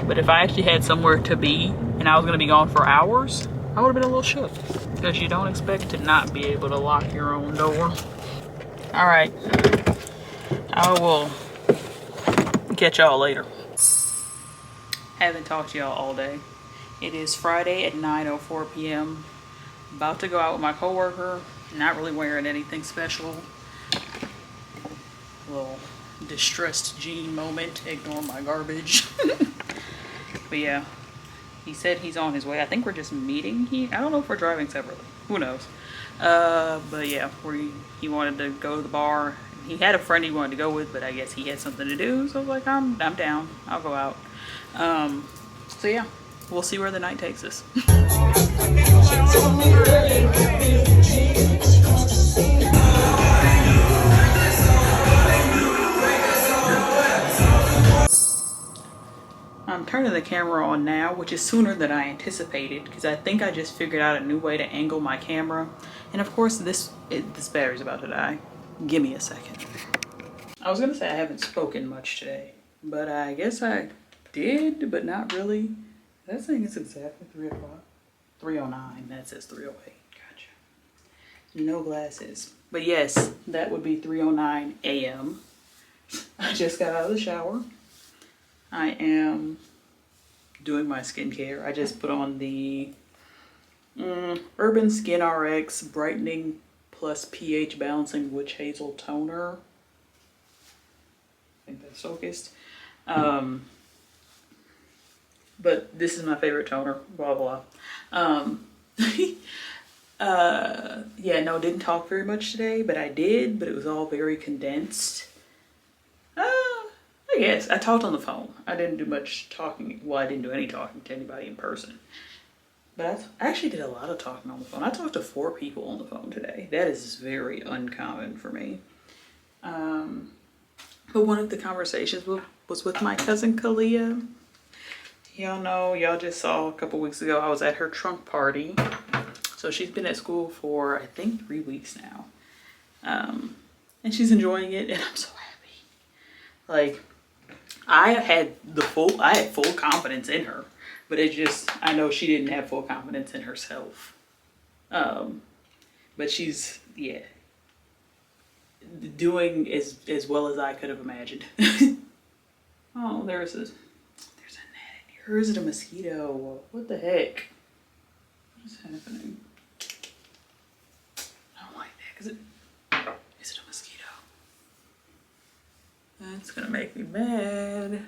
But if I actually had somewhere to be and I was going to be gone for hours, I would have been a little shook. Because you don't expect to not be able to lock your own door. Alright. I will catch y'all later. Haven't talked to y'all all day. It is Friday at 9:04 p.m. About to go out with my coworker. Not really wearing anything special. A little distressed Gene moment. Ignore my garbage. But yeah, he said he's on his way. I think we're just meeting. I don't know if we're driving separately. Who knows? But yeah, he wanted to go to the bar. He had a friend he wanted to go with, but I guess he had something to do. So I was like, I'm down. I'll go out. So yeah, we'll see where the night takes us. I'm turning the camera on now, which is sooner than I anticipated because I think I just figured out a new way to angle my camera. And of course this battery's about to die. Give me a second. I was gonna say I haven't spoken much today, but I guess I did, but not really. That saying it's exactly 3 o'clock. 3:09, that says 3:08. Gotcha. No glasses. But yes, that would be 3:09 a.m. I just got out of the shower. I am doing my skincare. I just put on the Urban Skin RX Brightening Plus pH Balancing Witch Hazel Toner. I think that's focused. But this is my favorite toner, blah, blah. Yeah, no, didn't talk very much today, but I did, but it was all very condensed. I guess I talked on the phone. I didn't do much talking. Well, I didn't do any talking to anybody in person. But I actually did a lot of talking on the phone. I talked to 4 people on the phone today. That is very uncommon for me. But one of the conversations was with my cousin Kalia. Y'all know, y'all just saw a couple weeks ago, I was at her trunk party. So she's been at school for, I think, 3 weeks now. And she's enjoying it, and I'm so happy. Like, I had full confidence in her, but I know she didn't have full confidence in herself. But she's, yeah, doing as well as I could have imagined. Oh, there's a net in here. Or is it a mosquito? What the heck? What is happening? I don't like that. Is it a mosquito? That's gonna make me mad.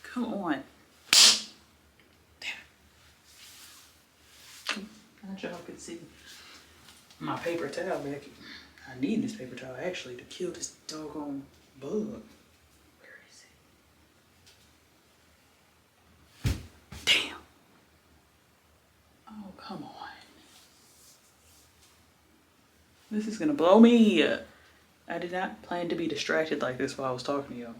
Come on. Damn it. I thought y'all could see my paper towel back. I need this paper towel actually to kill this doggone bug. Where is it? Damn. Oh, come on. This is gonna blow me. I did not plan to be distracted like this while I was talking to y'all.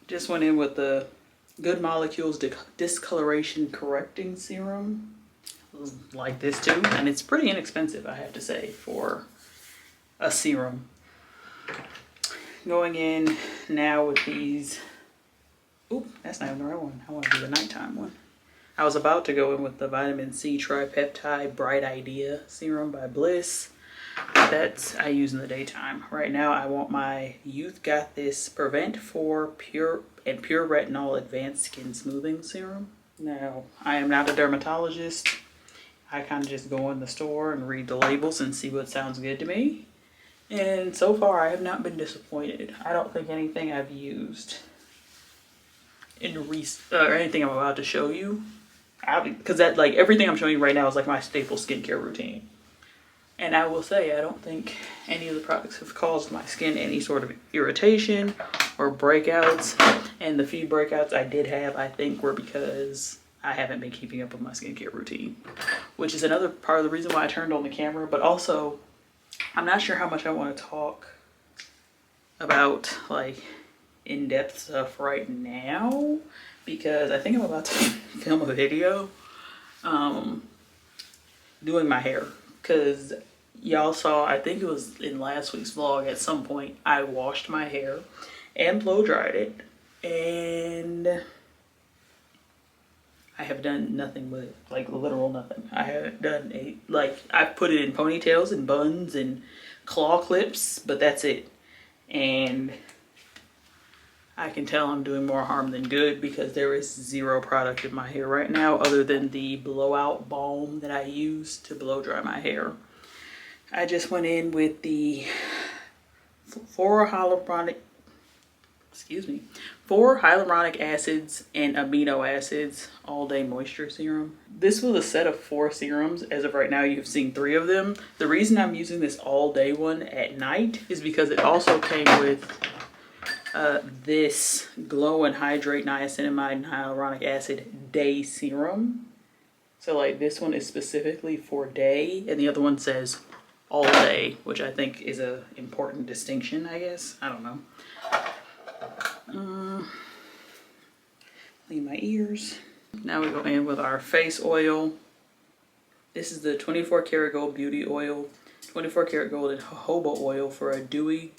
Just went in with the Good Molecules Discoloration Correcting Serum. Like this too. And it's pretty inexpensive, I have to say, for a serum. Going in now with these. Oop, that's not even the right one. I want to do the nighttime one. I was about to go in with the Vitamin C Tripeptide Bright Idea Serum by Bliss. That's I use in the daytime. Right now I want my Youth Got This Prevent 4 Pure Retinol Advanced Skin Smoothing Serum. Now, I am not a dermatologist. I kind of just go in the store and read the labels and see what sounds good to me. And so far I have not been disappointed. I don't think anything I've used or anything I'm about to show you, because that, like, everything I'm showing you right now is like my staple skincare routine. And I will say, I don't think any of the products have caused my skin any sort of irritation or breakouts. And the few breakouts I did have, I think, were because I haven't been keeping up with my skincare routine, which is another part of the reason why I turned on the camera. But also, I'm not sure how much I want to talk about, like, in-depth stuff right now, because I think I'm about to film a video doing my hair, because y'all saw, I think it was in last week's vlog, at some point I washed my hair and blow dried it, and I have done nothing with it, like literal nothing. I haven't done I've put it in ponytails and buns and claw clips, but that's it. And I can tell I'm doing more harm than good, because there is zero product in my hair right now other than the blowout balm that I use to blow dry my hair. I just went in with the 4 hyaluronic acids and amino acids all day moisture serum. This was a set of 4 serums. As of right now, you've seen 3 of them. The reason I'm using this all day one at night is because it also came with this Glow and Hydrate Niacinamide and Hyaluronic Acid Day Serum. So, like, this one is specifically for day, and the other one says all day, which I think is a important distinction, I guess. I don't know. Clean my ears. Now we go in with our face oil. This is the 24 karat gold beauty oil, 24 karat gold and jojoba oil for a dewy,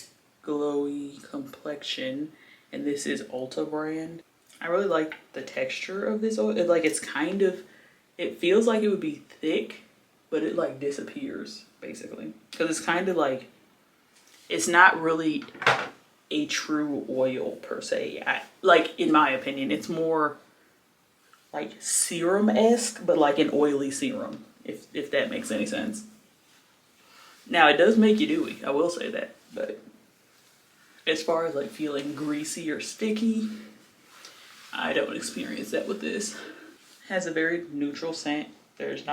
glowy complexion. And this is Ulta brand. I really like the texture of this oil. It's kind of, it feels like it would be thick, but it like disappears basically. Cause it's kind of like, it's not really a true oil per se. Like in my opinion, it's more like serum-esque, but like an oily serum, if that makes any sense. Now it does make you dewy, I will say that, but as far as like feeling greasy or sticky, I don't experience that with this. It has a very neutral scent. It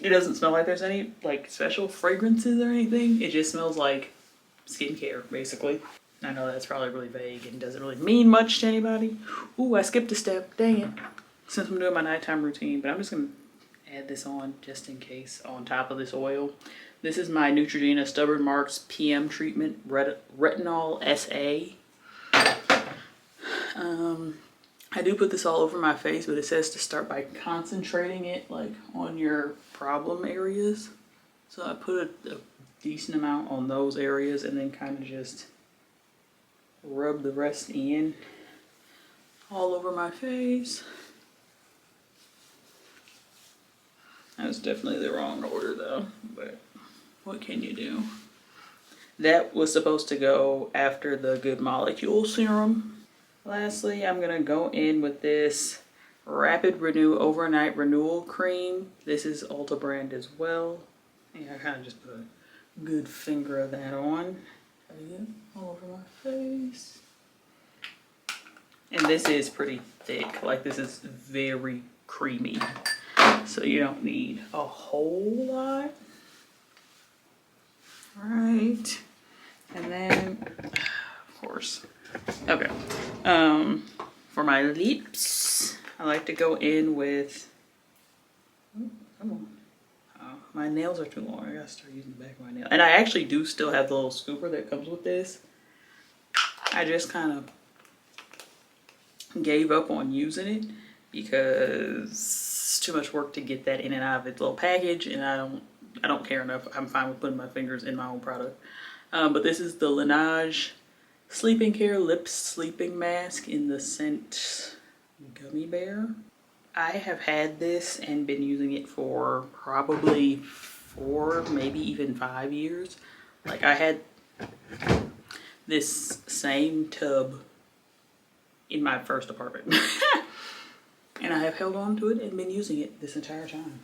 doesn't smell like there's any like special fragrances or anything. It just smells like skincare, basically. I know that's probably really vague and doesn't really mean much to anybody. Ooh, I skipped a step, dang it. Since I'm doing my nighttime routine, but I'm just gonna add this on just in case on top of this oil. This is my Neutrogena Stubborn Marks PM treatment, Retinol SA. I do put this all over my face, but it says to start by concentrating it like on your problem areas. So I put a decent amount on those areas and then kind of just rub the rest in all over my face. That was definitely the wrong order though, but what can you do? That was supposed to go after the Good Molecule serum. Lastly, I'm gonna go in with this Rapid Renew Overnight Renewal Cream. This is Ulta brand as well. Yeah, I kind of just put a good finger of that on. All over my face. And this is pretty thick. Like this is very creamy. So you don't need a whole lot. All right. And then, of course, okay. For my lips, I like to go in with, oh, come on. My nails are too long. I gotta start using the back of my nail. And I actually do still have the little scooper that comes with this. I just kind of gave up on using it because it's too much work to get that in and out of its little package, and I don't care enough. I'm fine with putting my fingers in my own product. But this is the Laneige Sleeping Care Lip Sleeping Mask in the scent Gummy Bear. I have had this and been using it for probably 4, maybe even 5 years. Like I had this same tub in my first apartment. And I have held on to it and been using it this entire time.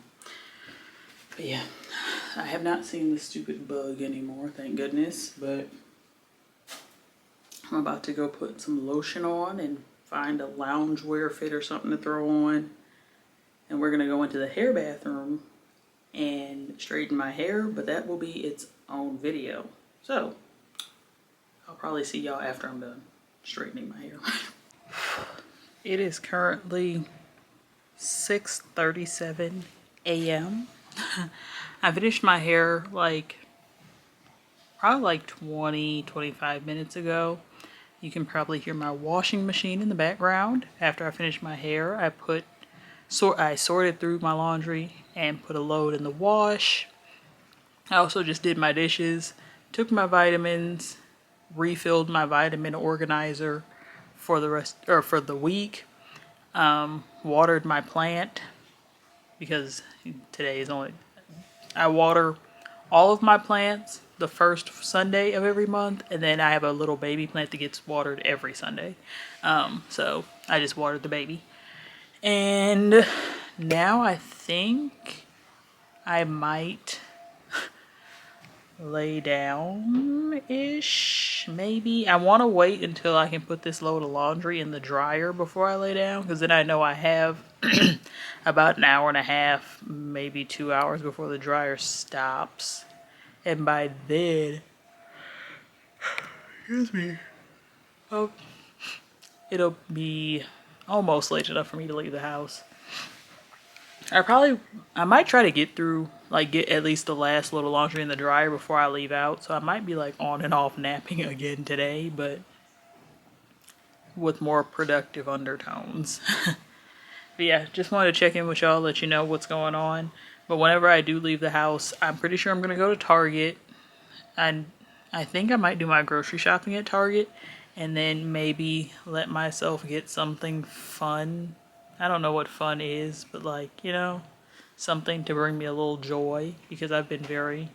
But yeah, I have not seen the stupid bug anymore, thank goodness. But I'm about to go put some lotion on and find a loungewear fit or something to throw on. And we're gonna go into the hair bathroom and straighten my hair, but that will be its own video. So I'll probably see y'all after I'm done straightening my hair. It is currently 6:37 a.m. I finished my hair probably like 20-25 minutes ago. You can probably hear my washing machine in the background. After I finished my hair, I sorted through my laundry and put a load in the wash. I also just did my dishes, took my vitamins, refilled my vitamin organizer for the week, watered my plant because today is I water all of my plants the first Sunday of every month, and then I have a little baby plant that gets watered every Sunday. So I just watered the baby. And now I think I might lay down-ish, maybe. I want to wait until I can put this load of laundry in the dryer before I lay down, because then I know I have about an hour and a half, maybe 2 hours before the dryer stops. And by then, excuse me, it'll be almost late enough for me to leave the house. I might try to get through, like get at least the last load of laundry in the dryer before I leave out. So I might be like on and off napping again today, but with more productive undertones. But yeah, just wanted to check in with y'all, let you know what's going on. But whenever I do leave the house, I'm pretty sure I'm going to go to Target. And I think I might do my grocery shopping at Target. And then maybe let myself get something fun. I don't know what fun is, but like, you know, something to bring me a little joy. Because I've been very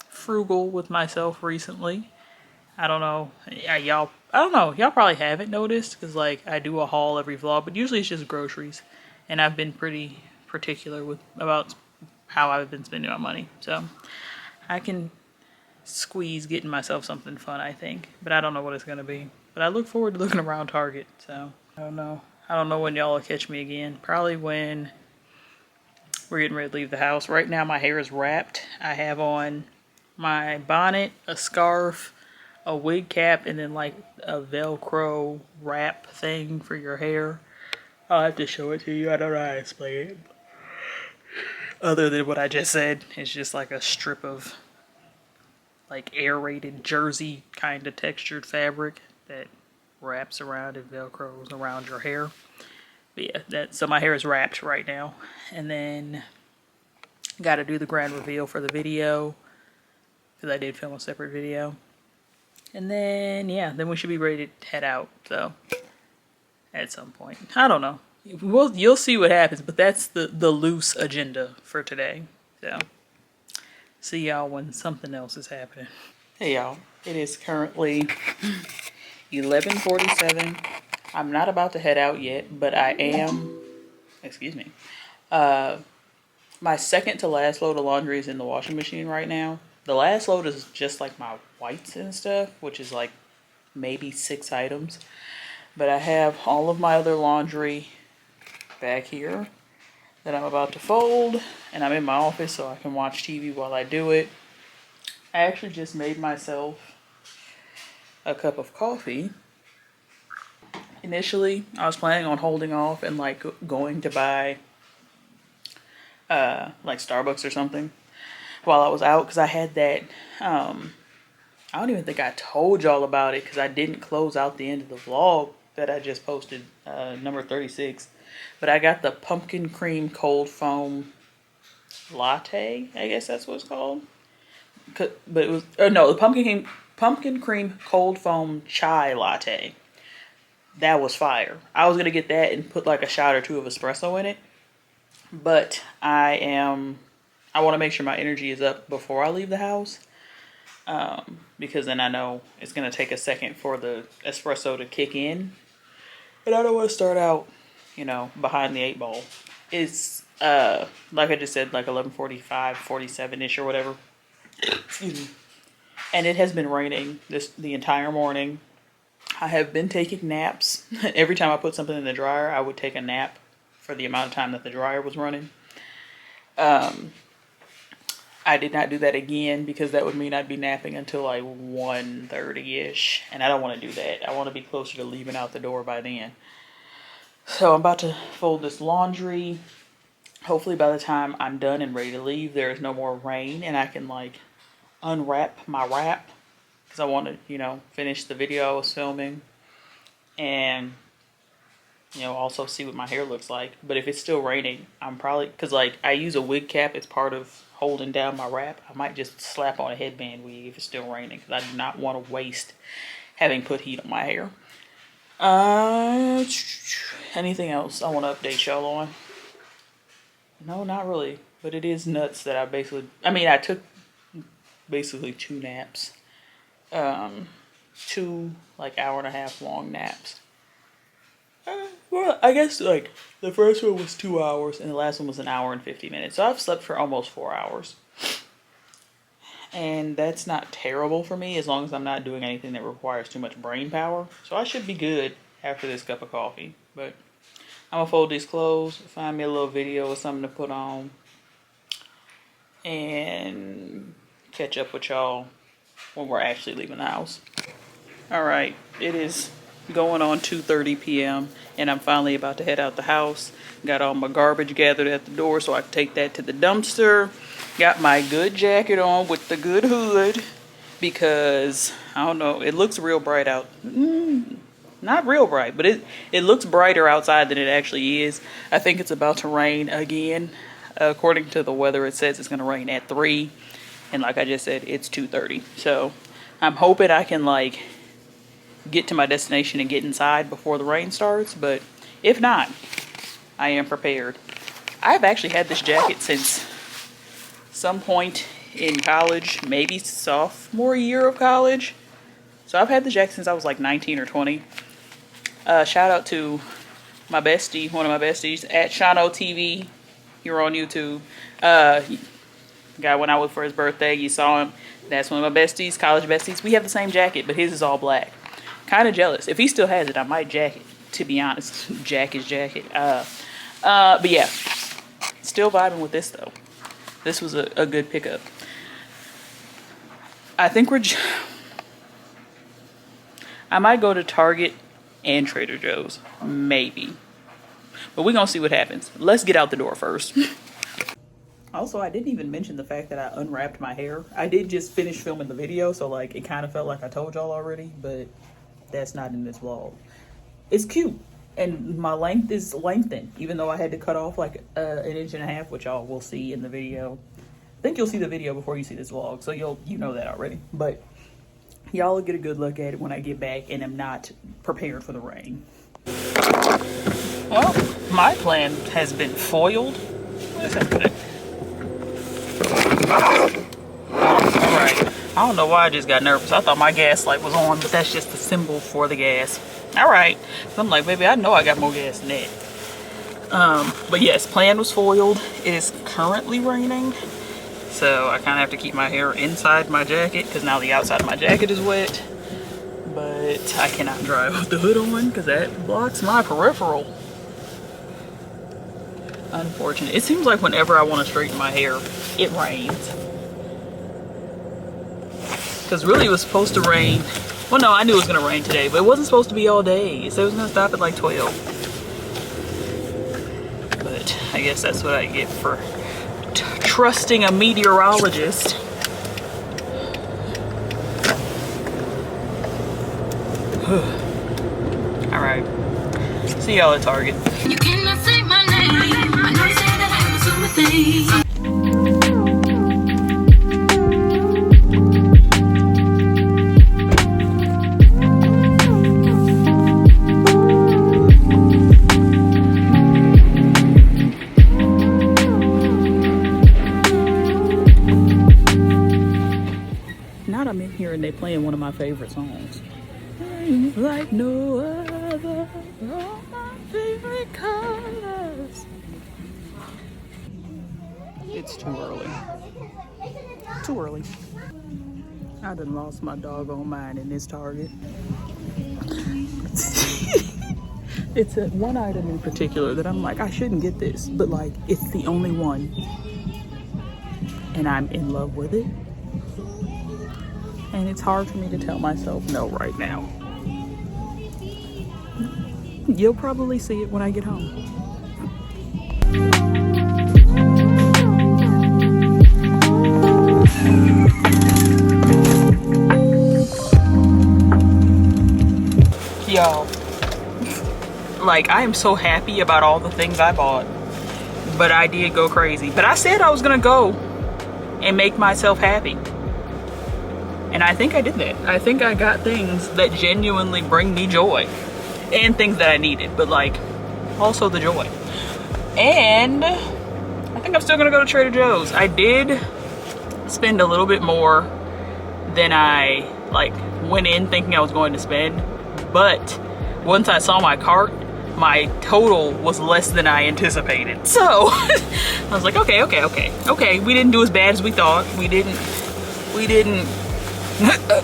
frugal with myself recently. I don't know. Yeah, I don't know. Y'all probably haven't noticed because, like, I do a haul every vlog, but usually it's just groceries. And I've been pretty particular about how I've been spending my money. So I can squeeze getting myself something fun, I think. But I don't know what it's going to be. But I look forward to looking around Target. So I don't know. I don't know when y'all will catch me again. Probably when we're getting ready to leave the house. Right now my hair is wrapped. I have on my bonnet, a scarf, a wig cap, and then like a Velcro wrap thing for your hair. I'll have to show it to you. I don't know how to explain it. Other than what I just said, it's just like a strip of like aerated jersey kind of textured fabric that wraps around and Velcros around your hair. But yeah, so my hair is wrapped right now. And then got to do the grand reveal for the video because I did film a separate video. And then, yeah, then we should be ready to head out, so, at some point. I don't know. You'll see what happens, but that's the loose agenda for today. So, see y'all when something else is happening. Hey y'all, it is currently 11:47. I'm not about to head out yet, but I am, excuse me. My second to last load of laundry is in the washing machine right now. The last load is just like my whites and stuff, which is like maybe 6 items. But I have all of my other laundry back here that I'm about to fold. And I'm in my office so I can watch TV while I do it. I actually just made myself a cup of coffee. Initially, I was planning on holding off and like going to buy like Starbucks or something while I was out, because I had that I don't even think I told y'all about it because I didn't close out the end of the vlog that I just posted, number 36. But I got the pumpkin cream cold foam latte, I guess that's what it's called. But it was, no, the pumpkin cream cold foam chai latte. That was fire. I was going to get that and put like a shot or two of espresso in it. But I want to make sure my energy is up before I leave the house. Because then I know it's going to take a second for the espresso to kick in. And I don't want to start out, you know, behind the 8 ball. It's, like I just said, like 11:45, 47-ish or whatever. Excuse me. And it has been raining the entire morning. I have been taking naps. Every time I put something in the dryer, I would take a nap for the amount of time that the dryer was running. I did not do that again because that would mean I'd be napping until like 1:30-ish. And I don't want to do that. I want to be closer to leaving out the door by then. So I'm about to fold this laundry. Hopefully by the time I'm done and ready to leave, there is no more rain and I can like unwrap my wrap. Because I want to, you know, finish the video I was filming. And, you know, also see what my hair looks like. But if it's still raining, I'm probably, because like I use a wig cap as part of holding down my wrap. I might just slap on a headband wig if it's still raining, because I do not want to waste having put heat on my hair. Anything else I want to update y'all on? No, not really. But it is nuts that I took basically 2 naps. 2 like hour-and-a-half long naps. Well, I guess like the first one was 2 hours and the last one was 1 hour and 50 minutes. So I've slept for almost 4 hours. And that's not terrible for me as long as I'm not doing anything that requires too much brain power. So I should be good after this cup of coffee. But I'm gonna fold these clothes, find me a little video or something to put on, and catch up with y'all when we're actually leaving the house. Alright, it is going on 2:30 p.m. and I'm finally about to head out the house. Got all my garbage gathered at the door so I can take that to the dumpster. Got my good jacket on with the good hood because, I don't know, it looks real bright out. Not real bright, but it looks brighter outside than it actually is. I think it's about to rain again. According to the weather, it says it's going to rain at 3. And like I just said, it's 2:30. So I'm hoping I can like get to my destination and get inside before the rain starts. But if not, I am prepared. I've actually had this jacket since some point in college, maybe sophomore year of college. So I've had the jacket since I was like 19 or 20. Shout out to my bestie, one of my besties, at Shano TV here on YouTube. Guy went out with for his birthday. You saw him. That's one of my besties, college besties. We have the same jacket, but his is all black. Kind of jealous. If he still has it, I might jack it. To be honest, jack his jacket. But yeah, still vibing with this though. This was a good pickup. I think I might go to Target and Trader Joe's, maybe. But we're gonna see what happens. Let's get out the door first. Also, I didn't even mention the fact that I unwrapped my hair. I did just finish filming the video, so like it kind of felt like I told y'all already, but that's not in this vlog. It's cute, and my length is lengthened, even though I had to cut off like 1.5 inches, which y'all will see in the video. I think you'll see the video before you see this vlog, so you know that already. But y'all will get a good look at it when I get back and am not prepared for the rain. Well, my plan has been foiled. What is happening? Alright. I don't know why I just got nervous. I thought my gas light was on, but that's just the symbol for the gas. Alright. So I'm like, baby, I know I got more gas than that. But yes, plan was foiled. It is currently raining. So I kind of have to keep my hair inside my jacket because now the outside of my jacket is wet. But I cannot drive with the hood on because that blocks my peripheral. Unfortunate. It seems like whenever I want to straighten my hair, it rains. Because really it was supposed to rain. Well, no, I knew it was going to rain today, but it wasn't supposed to be all day. So it was going to stop at like 12. But I guess that's what I get for trusting a meteorologist. Alright. See y'all at Target. You cannot say my name. I know you say that I have sympathy. Now I'm in here and they playing one of my favorite songs. Like no other, all my favorite colors. It's too early. Too early. I done lost my doggone mind in this Target. It's one item in particular that I'm like, I shouldn't get this, but like, it's the only one. And I'm in love with it. And it's hard for me to tell myself no right now. You'll probably see it when I get home. Y'all, like, I am so happy about all the things I bought, but I did go crazy. But I said I was gonna go and make myself happy. And I think I did that. I think I got things that genuinely bring me joy. And things that I needed, but like, also the joy. And I think I'm still gonna go to Trader Joe's. I did spend a little bit more than I like went in thinking I was going to spend. But once I saw my cart, my total was less than I anticipated. So I was like, okay, we didn't do as bad as we thought. We didn't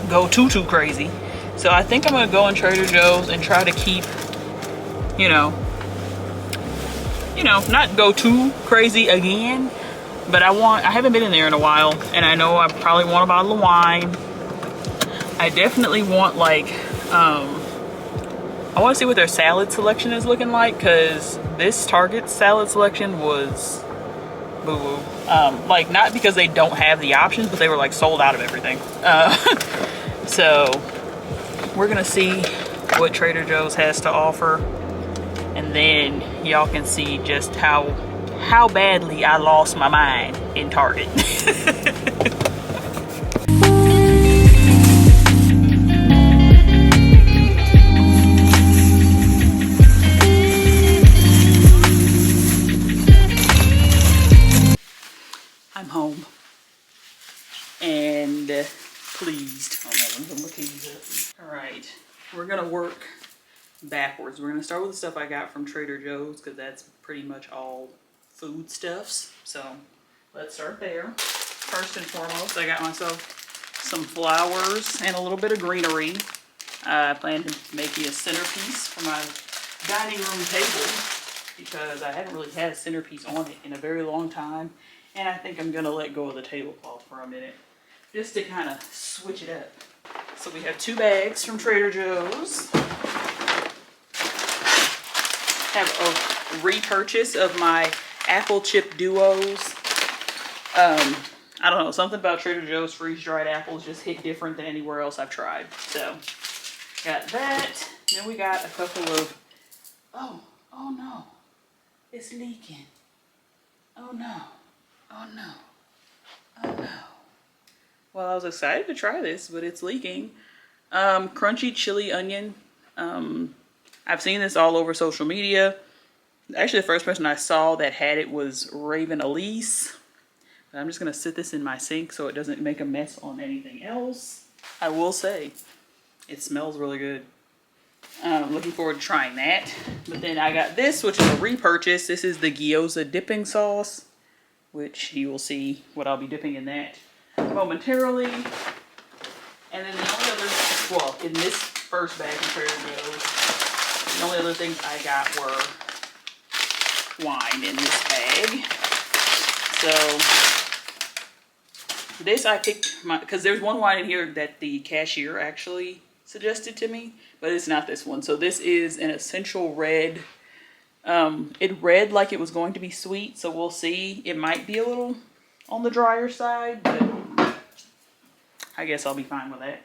go too crazy. So I think I'm gonna go in Trader Joe's and try to keep, you know, not go too crazy again. But I haven't been in there in a while, and I know I probably want a bottle of wine. I definitely want like I want to see what their salad selection is looking like, because this Target salad selection was boo-boo. Like, not because they don't have the options, but they were like sold out of everything. So we're gonna see what Trader Joe's has to offer, and then y'all can see just how badly I lost my mind in Target. I'm home and pleased. Oh no, let me put my keys up. All right, we're gonna work backwards. We're gonna start with the stuff I got from Trader Joe's, because that's pretty much all foodstuffs. So let's start there. First and foremost, I got myself some flowers and a little bit of greenery. I plan to make me a centerpiece for my dining room table, because I haven't really had a centerpiece on it in a very long time, and I think I'm gonna let go of the tablecloth for a minute just to kind of switch it up. So we have 2 bags from Trader Joe's. Have a repurchase of my apple chip duos. I don't know, something about Trader Joe's freeze-dried apples just hit different than anywhere else I've tried. So got that. Then we got a couple of, oh no, it's leaking. Oh no, oh no, oh no. Well, I was excited to try this, but it's leaking. Crunchy chili onion. I've seen this all over social media. Actually, the first person I saw that had it was Raven Elise. But I'm just gonna sit this in my sink so it doesn't make a mess on anything else. I will say, it smells really good. Looking forward to trying that. But then I got this, which is a repurchase. This is the gyoza dipping sauce, which you will see what I'll be dipping in that momentarily. And then the only other, well, in this first bag of Trader Joe's, the only other things I got were wine in this bag. So this I picked, because there's one wine in here that the cashier actually suggested to me, but it's not this one. So this is an essential red. It read like it was going to be sweet, so we'll see. It might be a little on the drier side, but I guess I'll be fine with that.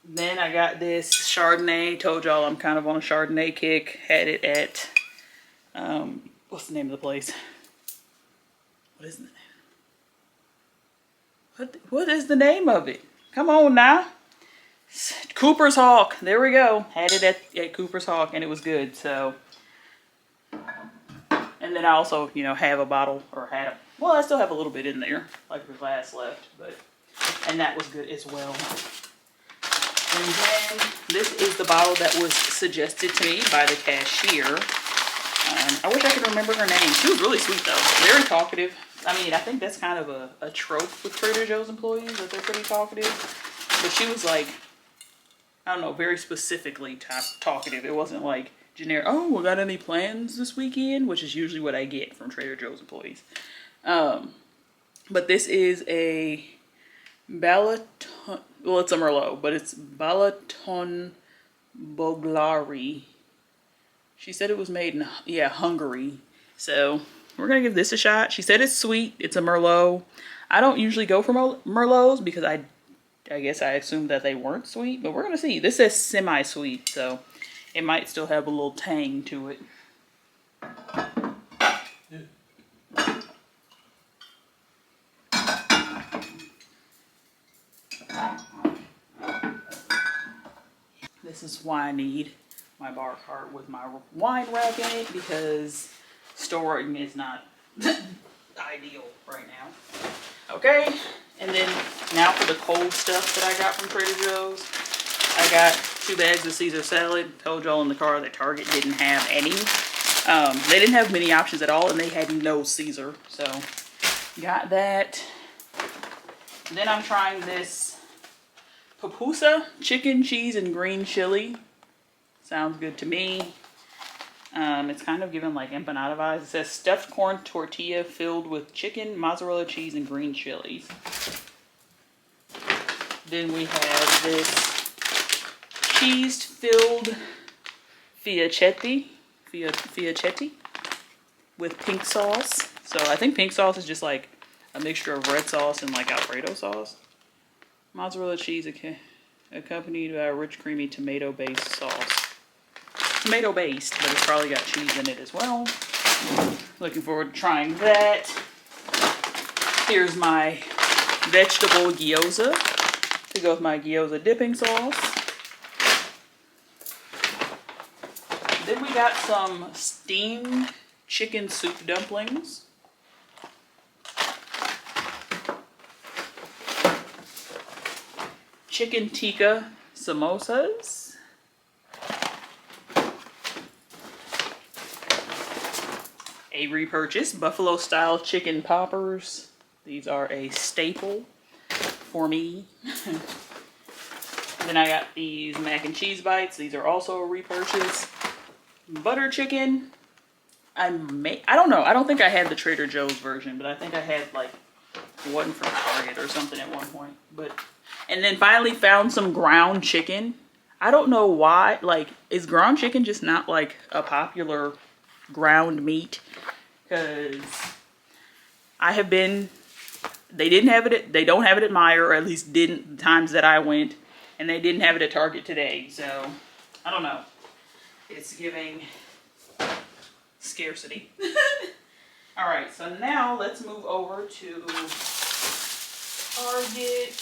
Then I got this Chardonnay. Told y'all I'm kind of on a Chardonnay kick. Had it at, what's the name of the place? What is the name? What is the name of it? Come on now. Cooper's Hawk. There we go. Had it at Cooper's Hawk, and it was good. So, and then I also, you know, have a bottle, or had a, well, I still have a little bit in there, like the glass left, but, and that was good as well. And then this is the bottle that was suggested to me by the cashier. I wish I could remember her name. She was really sweet though, very talkative. I mean, I think that's kind of a trope with Trader Joe's employees, that they're pretty talkative. But she was like, I don't know, very specifically talkative. It wasn't like generic, oh, we got any plans this weekend? Which is usually what I get from Trader Joe's employees. But this is a Balaton, well, it's a Merlot, but it's Balaton Boglari. She said it was made in, yeah, Hungary. So we're going to give this a shot. She said it's sweet. It's a Merlot. I don't usually go for Merlots because I guess I assumed that they weren't sweet, but we're going to see. This says semi-sweet, so it might still have a little tang to it. This is why I need my bar cart with my wine rack in it, because storing is not ideal right now. Okay, and then now for the cold stuff that I got from Trader Joe's. I got 2 bags of Caesar salad. Told y'all in the car that Target didn't have any. They didn't have many options at all, and they had no Caesar. So got that. And then I'm trying this pupusa, chicken, cheese, and green chili. Sounds good to me. It's kind of given like empanada vibes. It says stuffed corn tortilla filled with chicken, mozzarella cheese, and green chilies. Then we have this cheese-filled fiachetti with pink sauce. So I think pink sauce is just like a mixture of red sauce and like Alfredo sauce. Mozzarella cheese accompanied by a rich, creamy tomato-based sauce. Tomato-based, but it's probably got cheese in it as well. Looking forward to trying that. Here's my vegetable gyoza to go with my gyoza dipping sauce. Then we got some steamed chicken soup dumplings. Chicken tikka samosas. A repurchase buffalo style chicken poppers. These are a staple for me. Then I got these mac and cheese bites. These are also a repurchase. Butter chicken. I don't know. I don't think I had the Trader Joe's version, but I think I had like one from Target or something at one point. And then finally found some ground chicken. I don't know why. Like, is ground chicken just not like a popular ground meat? Because they didn't have it. They don't have it at Meijer, or at least didn't the times that I went, and they didn't have it at Target today. So I don't know. It's giving scarcity. All right, so now let's move over to Target.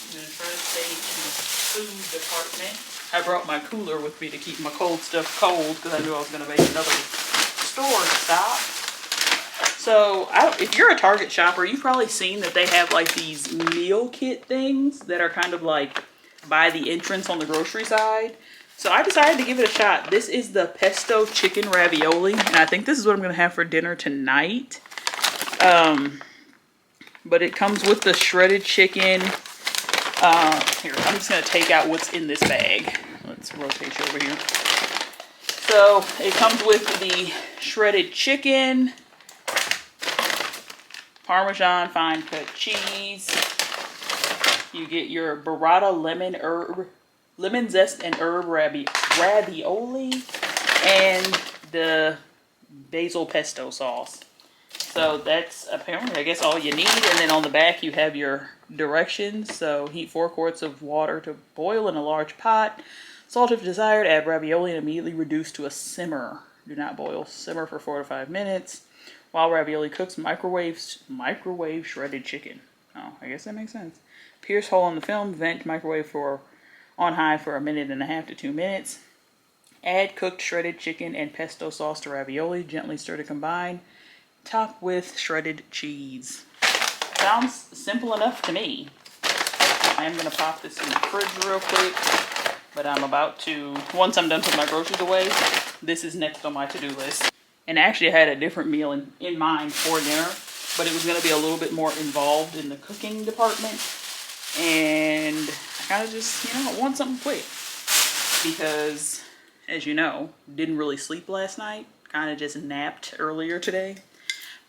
I'm gonna try to stay in the food department. I brought my cooler with me to keep my cold stuff cold because I knew I was gonna make another store stop. So if you're a Target shopper, you've probably seen that they have like these meal kit things that are kind of like by the entrance on the grocery side. So I decided to give it a shot. This is the pesto chicken ravioli, and I think this is what I'm gonna have for dinner tonight. But it comes with the shredded chicken. Here, I'm just gonna take out what's in this bag. Let's rotate you over here. So it comes with the shredded chicken, Parmesan fine cut cheese. You get your burrata lemon zest and herb ravioli, and the basil pesto sauce. So that's apparently, I guess, all you need. And then on the back you have your directions. So heat 4 quarts of water to boil in a large pot. Salt if desired. Add ravioli and immediately reduce to a simmer. Do not boil. Simmer for 4 to 5 minutes. While ravioli cooks, microwave shredded chicken. Oh, I guess that makes sense. Pierce hole in the film. Vent microwave on high for 1.5 minutes to 2 minutes. Add cooked shredded chicken and pesto sauce to ravioli. Gently stir to combine. Top with shredded cheese. Sounds simple enough to me. I am going to pop this in the fridge real quick. But I'm about to, once I'm done putting my groceries away, this is next on my to-do list. And actually I had a different meal in mind for dinner. But it was going to be a little bit more involved in the cooking department. And I kind of just, want something quick. Because, as you know, didn't really sleep last night. Kind of just napped earlier today.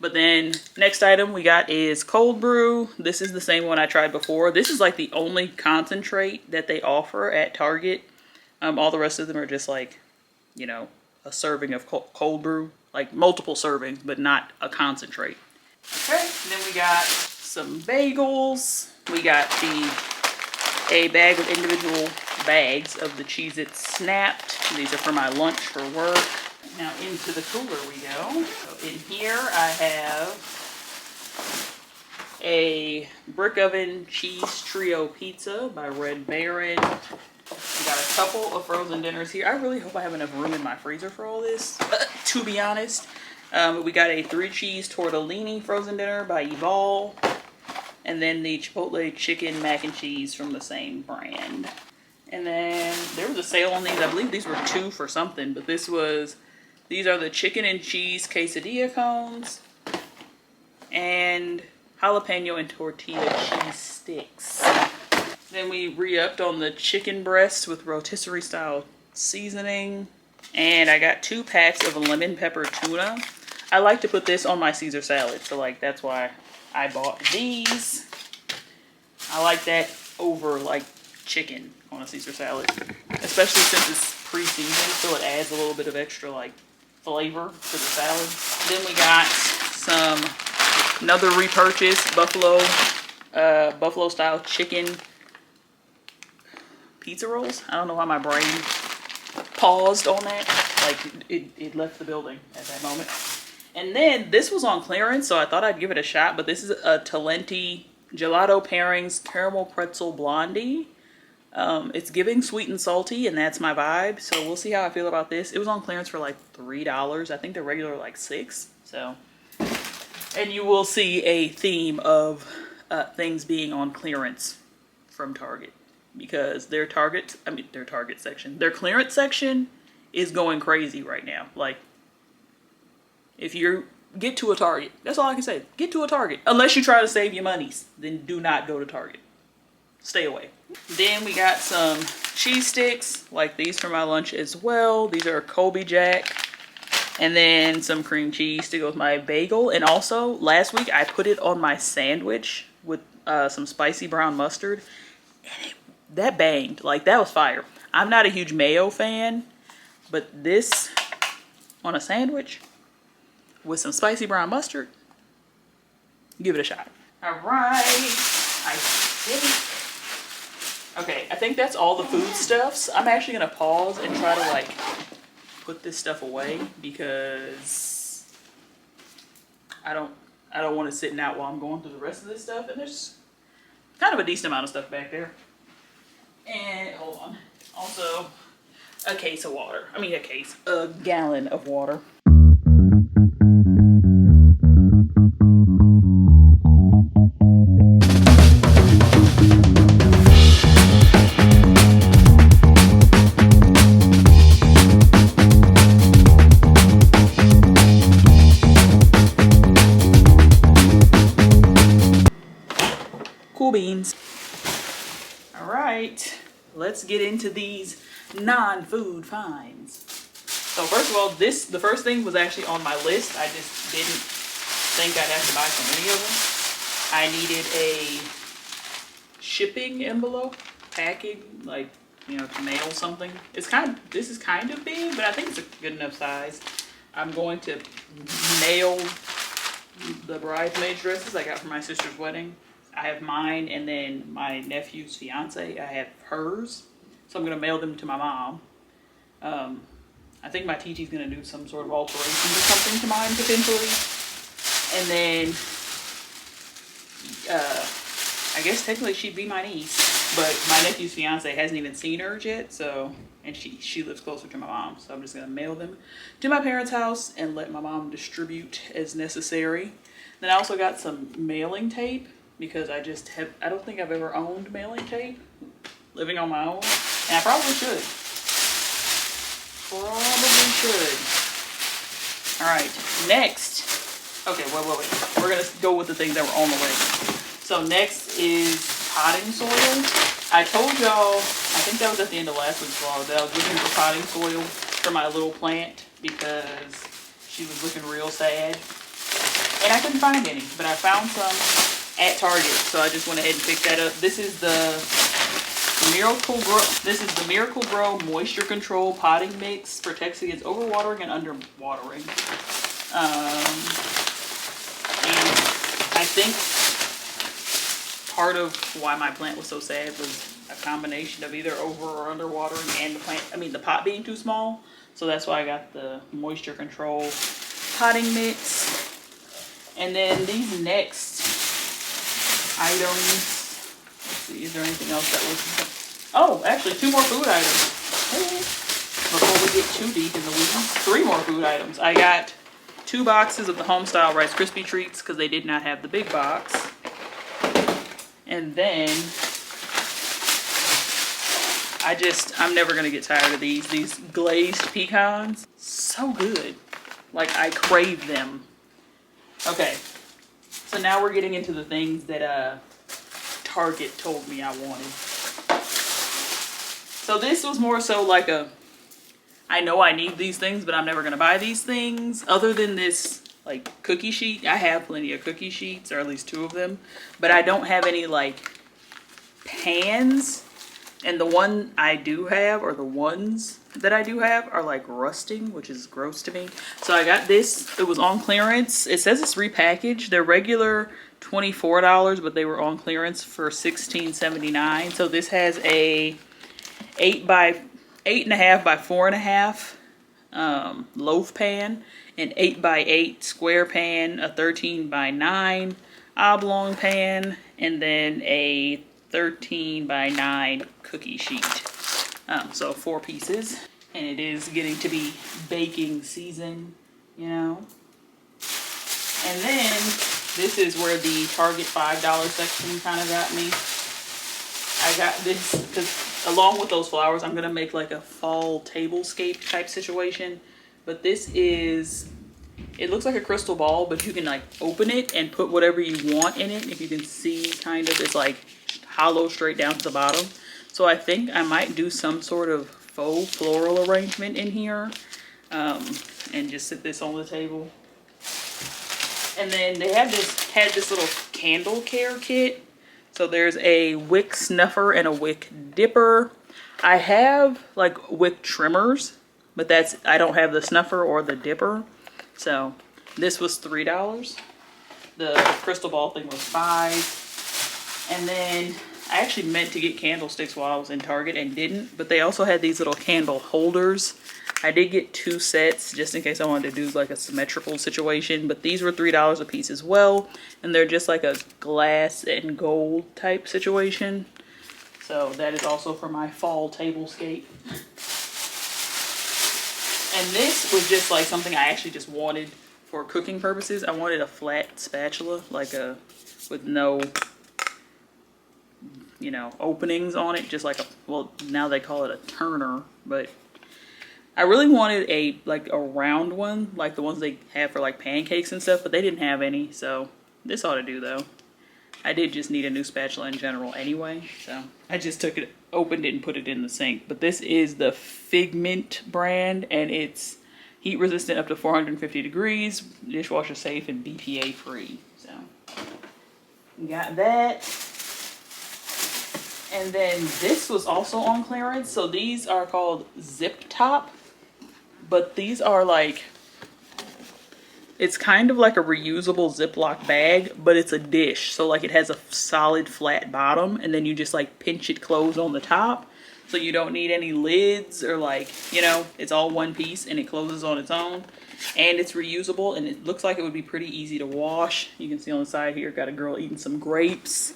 But then next item we got is cold brew. This is the same one I tried before. This is like the only concentrate that they offer at Target. All the rest of them are just like, a serving of cold brew. Like multiple servings, but not a concentrate. Okay, then we got some bagels. We got a bag of individual bags of the Cheez-It Snapped. These are for my lunch for work. Now into the cooler we go. So in here I have a brick oven cheese trio pizza by Red Baron. We got a couple of frozen dinners here. I really hope I have enough room in my freezer for all this, to be honest. We got a 3 cheese tortellini frozen dinner by Evol. And then the Chipotle chicken mac and cheese from the same brand. And then there was a sale on these. I believe these were 2 for something, but these are the chicken and cheese quesadilla cones and jalapeno and tortilla cheese sticks. Then we re-upped on the chicken breasts with rotisserie style seasoning. And I got 2 packs of lemon pepper tuna. I like to put this on my Caesar salad, so like that's why I bought these. I like that over like chicken on a Caesar salad, especially since it's pre-seasoned, so it adds a little bit of extra like flavor to the salad. Then we got another repurchase buffalo style chicken pizza rolls. I don't know why my brain paused on that. Like it left the building at that moment. And then this was on clearance, so I thought I'd give it a shot. But this is a Talenti Gelato Pairings Caramel Pretzel Blondie. It's giving sweet and salty, and that's my vibe. So we'll see how I feel about this. It was on clearance for like $3. I think they're regular like $6. So, and you will see a theme of things being on clearance from Target, because their clearance section is going crazy right now. Like, if you get to a Target, that's all I can say. Get to a Target. Unless you try to save your monies, then do not go to Target. Stay away. Then we got some cheese sticks, like these for my lunch as well. These are Colby Jack. And then some cream cheese to go with my bagel. And also, last week I put it on my sandwich with some spicy brown mustard. And that banged. Like, that was fire. I'm not a huge mayo fan, but this on a sandwich with some spicy brown mustard, give it a shot. All right, I think that's all the food stuffs. I'm actually gonna pause and try to like put this stuff away, because I don't want it sitting out while I'm going through the rest of this stuff. And there's kind of a decent amount of stuff back there. And hold on, also a gallon of water. Cool beans. All right, let's get into these non-food finds. So first of all, the first thing was actually on my list. I just didn't think I'd have to buy so many of them. I needed a shipping envelope, packing, like, you know, to mail something. This is kind of big, but I think it's a good enough size. I'm going to mail the bridesmaid dresses I got for my sister's wedding. I have mine, and then my nephew's fiance, I have hers. So I'm gonna mail them to my mom. I think my TT's gonna do some sort of alterations or something to mine potentially. And then, I guess technically she'd be my niece, but my nephew's fiance hasn't even seen hers yet, so, and she lives closer to my mom, so I'm just gonna mail them to my parents' house and let my mom distribute as necessary. Then I also got some mailing tape, because I don't think I've ever owned mailing tape living on my own, and I probably should. All right, next. Okay, wait. We're gonna go with the things that were on the list. So next is potting soil. I told y'all, I think that was at the end of last week's vlog, that I was looking for potting soil for my little plant because she was looking real sad. And I couldn't find any, but I found some at Target, so I just went ahead and picked that up. This is the Miracle Grow Moisture Control Potting Mix. Protects against overwatering and underwatering. And I think part of why my plant was so sad was a combination of either over or underwatering and the pot being too small. So that's why I got the Moisture Control Potting Mix. And then these next items, let's see, is there anything else that was, oh, actually 2 more food items. Before we get too deep in the weeds, 3 more food items. I got 2 boxes of the Homestyle Rice Krispie Treats because they did not have the big box. And then, I'm never gonna get tired of these glazed pecans. So good. Like, I crave them. Okay. So now we're getting into the things that Target told me I wanted. So this was more so like I know I need these things, but I'm never gonna buy these things. Other than this like cookie sheet, I have plenty of cookie sheets, or at least 2 of them, but I don't have any like pans, and the one I do have, or the ones that I do have, are like rusting, which is gross to me. So I got this. It was on clearance. It says it's repackaged. They're regular $24, but they were on clearance for $16.79. So this has a 8.5 by 4.5 loaf pan, an 8 by 8 square pan, a 13 by 9 oblong pan, and then a 13 by 9 cookie sheet. So 4 pieces, and it is getting to be baking season, you know. And then this is where the Target $5 section kind of got me. I got this because along with those flowers, I'm gonna make like a fall tablescape type situation. But this is, it looks like a crystal ball, but you can like open it and put whatever you want in it. If you can see, kind of, it's like hollow straight down to the bottom. So I think I might do some sort of faux floral arrangement in here, and just sit this on the table. And then they had this little candle care kit. So there's a wick snuffer and a wick dipper. I have like wick trimmers, but I don't have the snuffer or the dipper. So this was $3. The crystal ball thing was $5. And then I actually meant to get candlesticks while I was in Target and didn't, but they also had these little candle holders. I did get 2 sets just in case I wanted to do like a symmetrical situation, but these were $3 a piece as well. And they're just like a glass and gold type situation. So that is also for my fall tablescape. And this was just like something I actually just wanted for cooking purposes. I wanted a flat spatula, like with no, you know, openings on it, just like well, now they call it a turner, but I really wanted a round one, like the ones they have for like pancakes and stuff, but they didn't have any, so this ought to do though. I did just need a new spatula in general anyway, so I just took it, opened it, and put it in the sink. But this is the Figment brand, and it's heat resistant up to 450 degrees, dishwasher safe, and BPA free. So got that. And then this was also on clearance. So these are called Zip Top, but these are like, it's kind of like a reusable Ziploc bag, but it's a dish. So like it has a solid flat bottom, and then you just like pinch it closed on the top. So you don't need any lids or like, you know, it's all one piece and it closes on its own. And it's reusable, and it looks like it would be pretty easy to wash. You can see on the side here, got a girl eating some grapes.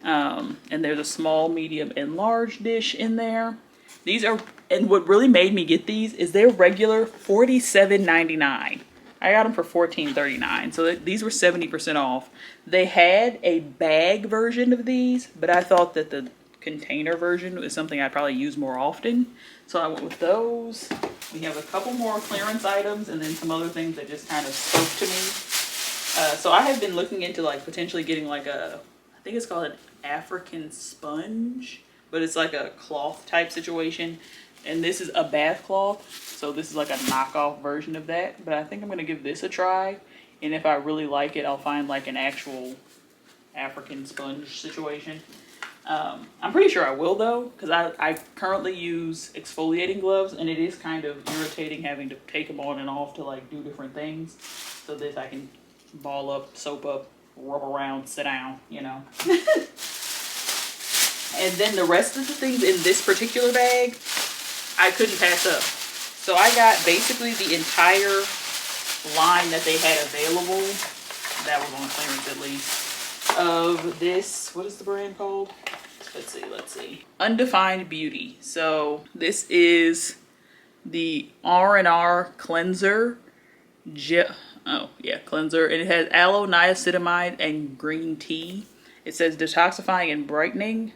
And there's a small, medium, and large dish in there. These are, and what really made me get these is they're regular $47.99. I got them for $14.39, so these were 70% off. They had a bag version of these, but I thought that the container version was something I'd probably use more often, so I went with those. We have a couple more clearance items and then some other things that just kind of spoke to me. So I have been looking into like potentially getting like I think it's called an African sponge, but it's like a cloth type situation. And this is a bath cloth, so this is like a knockoff version of that. But I think I'm gonna give this a try, and if I really like it, I'll find like an actual African sponge situation. I'm pretty sure I will though, because I currently use exfoliating gloves, and it is kind of irritating having to take them on and off to like do different things. So this I can ball up, soap up, rub around, sit down, you know. And then the rest of the things in this particular bag, I couldn't pass up. So I got basically the entire line that they had available, that was on clearance at least, of this, what is the brand called? Let's see. Undefined Beauty. So this is the R&R cleanser. Cleanser. And it has aloe, niacinamide, and green tea. It says detoxifying and brightening.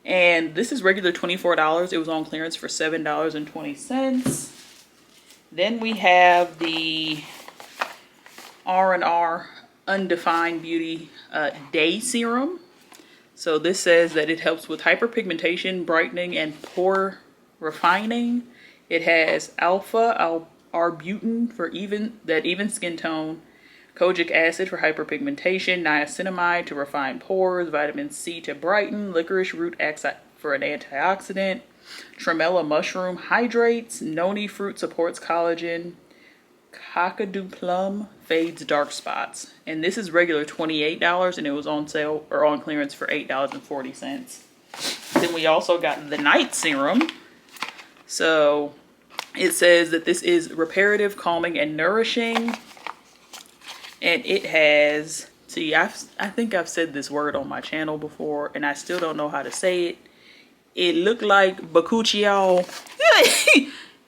And this is regular $24. It was on clearance for $7.20. Then we have the R&R Undefined Beauty Day Serum. So this says that it helps with hyperpigmentation, brightening, and pore refining. It has alpha arbutin for even skin tone, kojic acid for hyperpigmentation, niacinamide to refine pores, vitamin C to brighten, licorice root extract for an antioxidant, tremella mushroom hydrates, noni fruit supports collagen, Kakadu plum fades dark spots. And this is regular $28 and it was on sale or on clearance for $8.40. Then we also got the night serum. So it says that this is reparative, calming, and nourishing. And it has, see, I think I've said this word on my channel before and I still don't know how to say it. It looked like bakuchiol.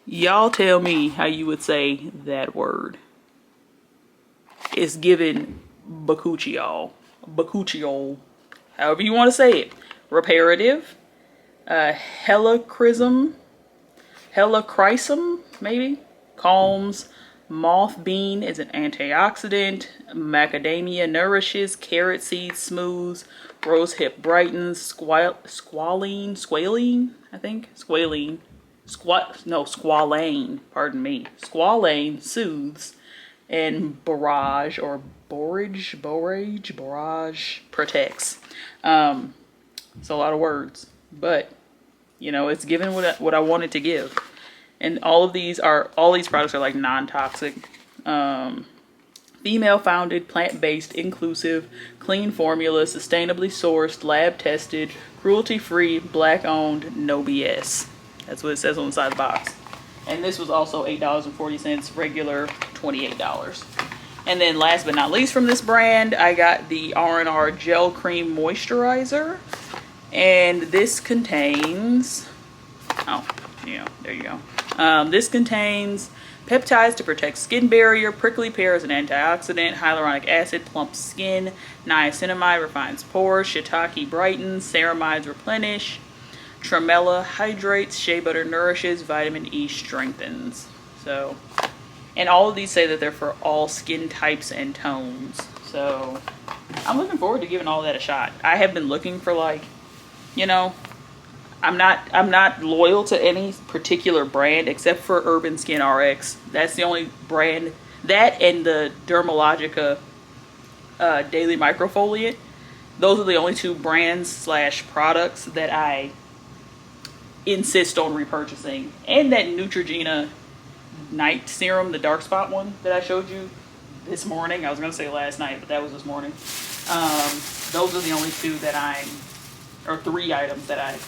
Y'all tell me how you would say that word. It's given bakuchiol. Bakuchiol. However you want to say it. Reparative. Helichrysum, maybe. Calms. Moth bean is an antioxidant. Macadamia nourishes. Carrot seed smooths. Rose hip brightens. Squalane, I think. Squalane, pardon me. Squalane soothes. And borage protects. It's a lot of words, but you know, it's given what I wanted to give. And all these products are like non-toxic, female founded, plant-based, inclusive, clean formula, sustainably sourced, lab tested, cruelty free, black owned, no BS. That's what it says on the side of the box. And this was also $8.40, regular $28. And then last but not least from this brand, I got the R&R Gel Cream Moisturizer. And this contains, oh, yeah, there you go. This contains peptides to protect skin barrier, prickly pear is an antioxidant, hyaluronic acid plumps skin, niacinamide refines pores, shiitake brightens, ceramides replenish, tremella hydrates, shea butter nourishes, vitamin E strengthens. So, and all of these say that they're for all skin types and tones. So I'm looking forward to giving all that a shot. I have been looking for, like, you know, I'm not loyal to any particular brand except for Urban Skin RX. That's the only brand, that and the Dermalogica Daily Microfoliate. Those are the only two brands / products that I insist on repurchasing. And that Neutrogena night serum, the dark spot one that I showed you this morning. I was going to say last night, but that was this morning. Those are the only two that or 3 items that I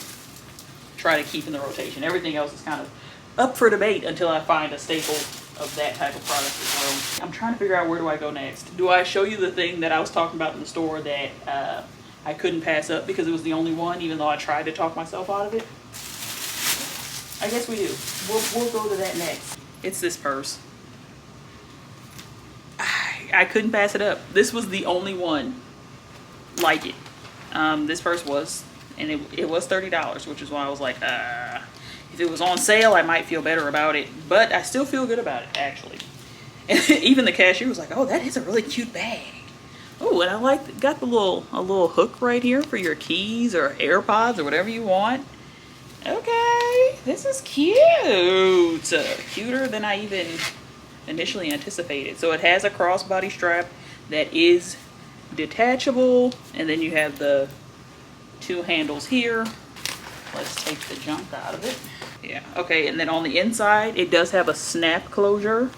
try to keep in the rotation. Everything else is kind of up for debate until I find a staple of that type of product as well. I'm trying to figure out, where do I go next? Do I show you the thing that I was talking about in the store that I couldn't pass up because it was the only one, even though I tried to talk myself out of it? I guess we do. We'll go to that next. It's this purse. I couldn't pass it up. This was the only one like it. This purse was, and it was $30, which is why I was like, if it was on sale, I might feel better about it, but I still feel good about it, actually. And even the cashier was like, oh, that is a really cute bag. Oh, and I got a little hook right here for your keys or AirPods or whatever you want. Okay, this is cute. Cuter than I even initially anticipated. So it has a crossbody strap that is detachable, and then you have the 2 handles here. Let's take the junk out of it. Yeah, okay, and then on the inside, it does have a snap closure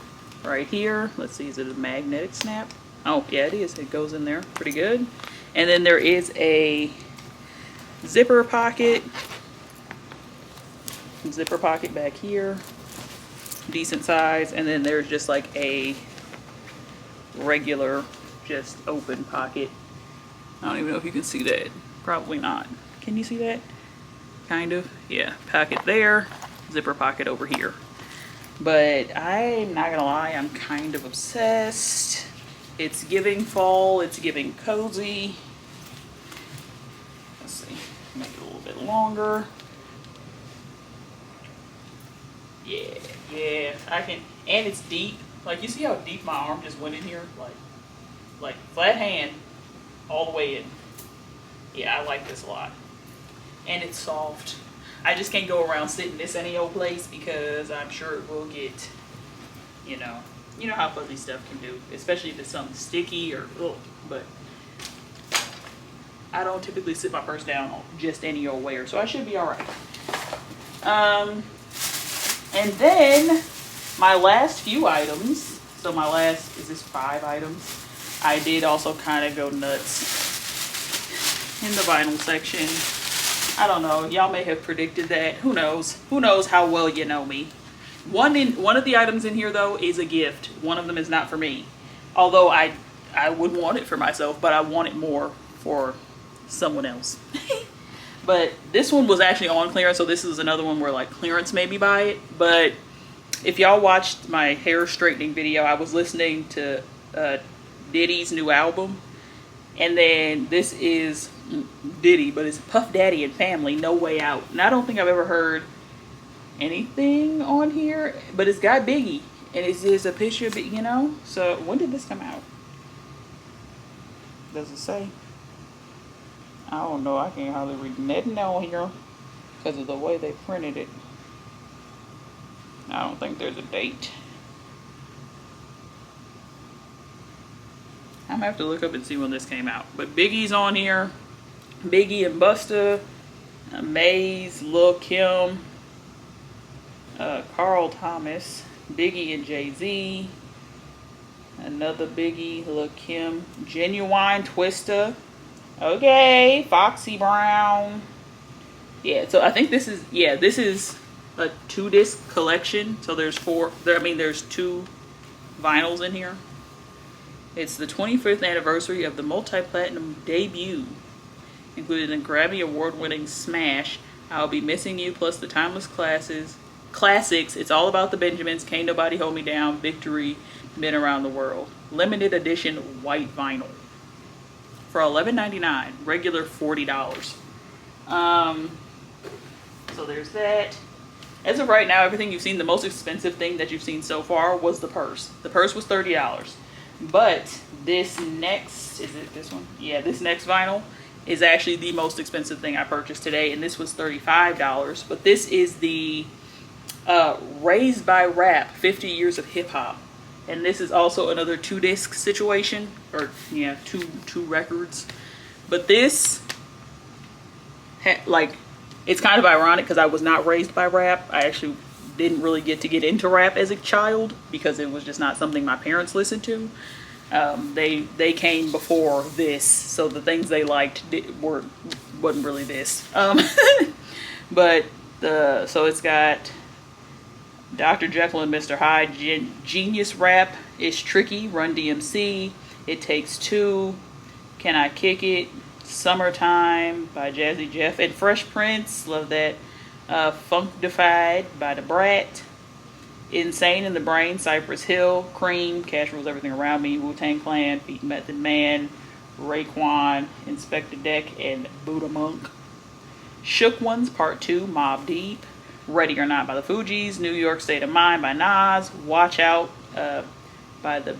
right here. Let's see, is it a magnetic snap? Oh, yeah, it is. It goes in there pretty good. And then there is a zipper pocket back here, decent size. And then there's just like a regular, just open pocket. I don't even know if you can see that. Probably not. Can you see that? Kind of. Yeah, pocket there, zipper pocket over here. But I'm not gonna lie, I'm kind of obsessed. It's giving fall, it's giving cozy. Let's see, make it a little bit longer. Yeah, I can, and it's deep. Like, you see how deep my arm just went in here? Like flat hand all the way in. Yeah, I like this a lot. And it's soft. I just can't go around sitting this any old place because I'm sure it will get, you know, You know how fuzzy stuff can do, especially if it's something sticky or ugh, but I don't typically sit my purse down just any old way, so I should be all right. And then my last few items, so my last, is this 5 items? I did also kind of go nuts in the vinyl section. I don't know, y'all may have predicted that. Who knows? Who knows how well you know me? One of the items in here though is a gift. One of them is not for me. Although I would want it for myself, but I want it more for someone else. But this one was actually on clearance, so this is another one where like clearance made me buy it. But if y'all watched my hair straightening video, I was listening to Diddy's new album, and then this is Diddy, but it's Puff Daddy and Family, No Way Out. And I don't think I've ever heard anything on here, but it's got Biggie, and it's just a picture of it, you know. So when did this come out? Does it say? I don't know. I can't hardly read nothing on here because of the way they printed it. I don't think there's a date. I'm gonna have to look up and see when this came out. But Biggie's on here. Biggie and Busta, Maze, Lil Kim, Carl Thomas, Biggie and Jay-Z, another Biggie, Lil Kim, Genuine, Twista, okay, Foxy Brown. Yeah, so I think this is, yeah, this is a 2-disc collection. So there's 2 vinyls in here. It's the 25th anniversary of the multi-platinum debut, including the Grammy award-winning smash, I'll Be Missing You, plus the timeless classics, It's All About the Benjamins, Can't Nobody Hold Me Down, Victory, Been Around the World. Limited edition white vinyl for $11.99, regular $40. So there's that. As of right now, everything you've seen, the most expensive thing that you've seen so far was the purse. The purse was $30. But this next, is it this one? Yeah, this next vinyl is actually the most expensive thing I purchased today, and this was $35. But this is the Raised by Rap, 50 Years of Hip Hop. And this is also another 2-disc situation, or yeah, two records. But this, like, it's kind of ironic because I was not raised by rap. I actually didn't really get into rap as a child because it was just not something my parents listened to. They came before this, so the things they liked wasn't really this. But so it's got Dr. Jekyll and Mr. Hyde, Genius Rap, It's Tricky, Run DMC, It Takes Two, Can I Kick It, Summertime by Jazzy Jeff, and Fresh Prince, love that. Funkdified by The Brat, Insane in the Brain, Cypress Hill, Cream, Cash Rules Everything Around Me, Wu-Tang Clan, Feet Method Man, Raekwon, Inspector Deck, and Buddha Monk. Shook Ones Part 2, Mobb Deep, Ready or Not by the Fugees, New York State of Mind by Nas, Watch Out by the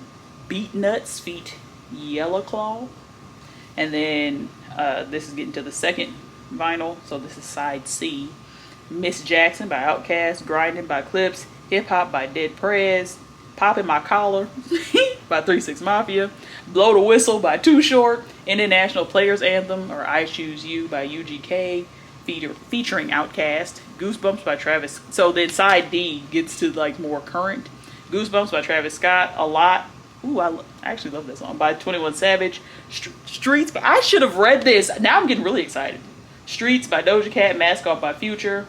Beat Nuts feat Yellow Claw. And then this is getting to the second vinyl, so this is side C. Miss Jackson by Outkast, Grinding by Clips, Hip Hop by Dead Prez, Poppin' My Collar by 3 6 Mafia, Blow the Whistle by Too Short, International Players Anthem or I Choose You by UGK, featuring Outkast, Goosebumps by Travis. So then side D gets to like more current. Goosebumps by Travis Scott, ALot. Ooh, I actually love this song, by 21 Savage. Streets, I should have read this. Now I'm getting really excited. Streets by Doja Cat, Mask Off by Future,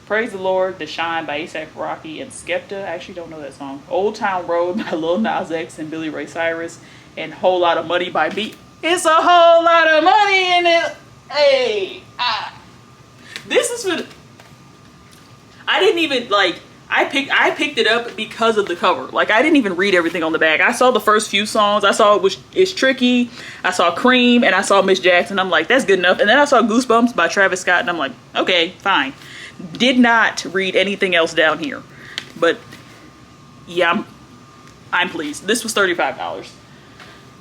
Praise the Lord, The Shine by A$AP Rocky and Skepta. I actually don't know that song. Old Town Road by Lil Nas X and Billy Ray Cyrus, and Whole Lot of Money by B. It's a whole lot of money in it. Hey, this is for. I didn't even like. I picked it up because of the cover. Like, I didn't even read everything on the back. I saw the first few songs. I saw It's Tricky. I saw Cream, and I saw Miss Jackson. I'm like, that's good enough. And then I saw Goosebumps by Travis Scott, and I'm like, okay, fine. Did not read anything else down here. But yeah, I'm pleased. This was $35.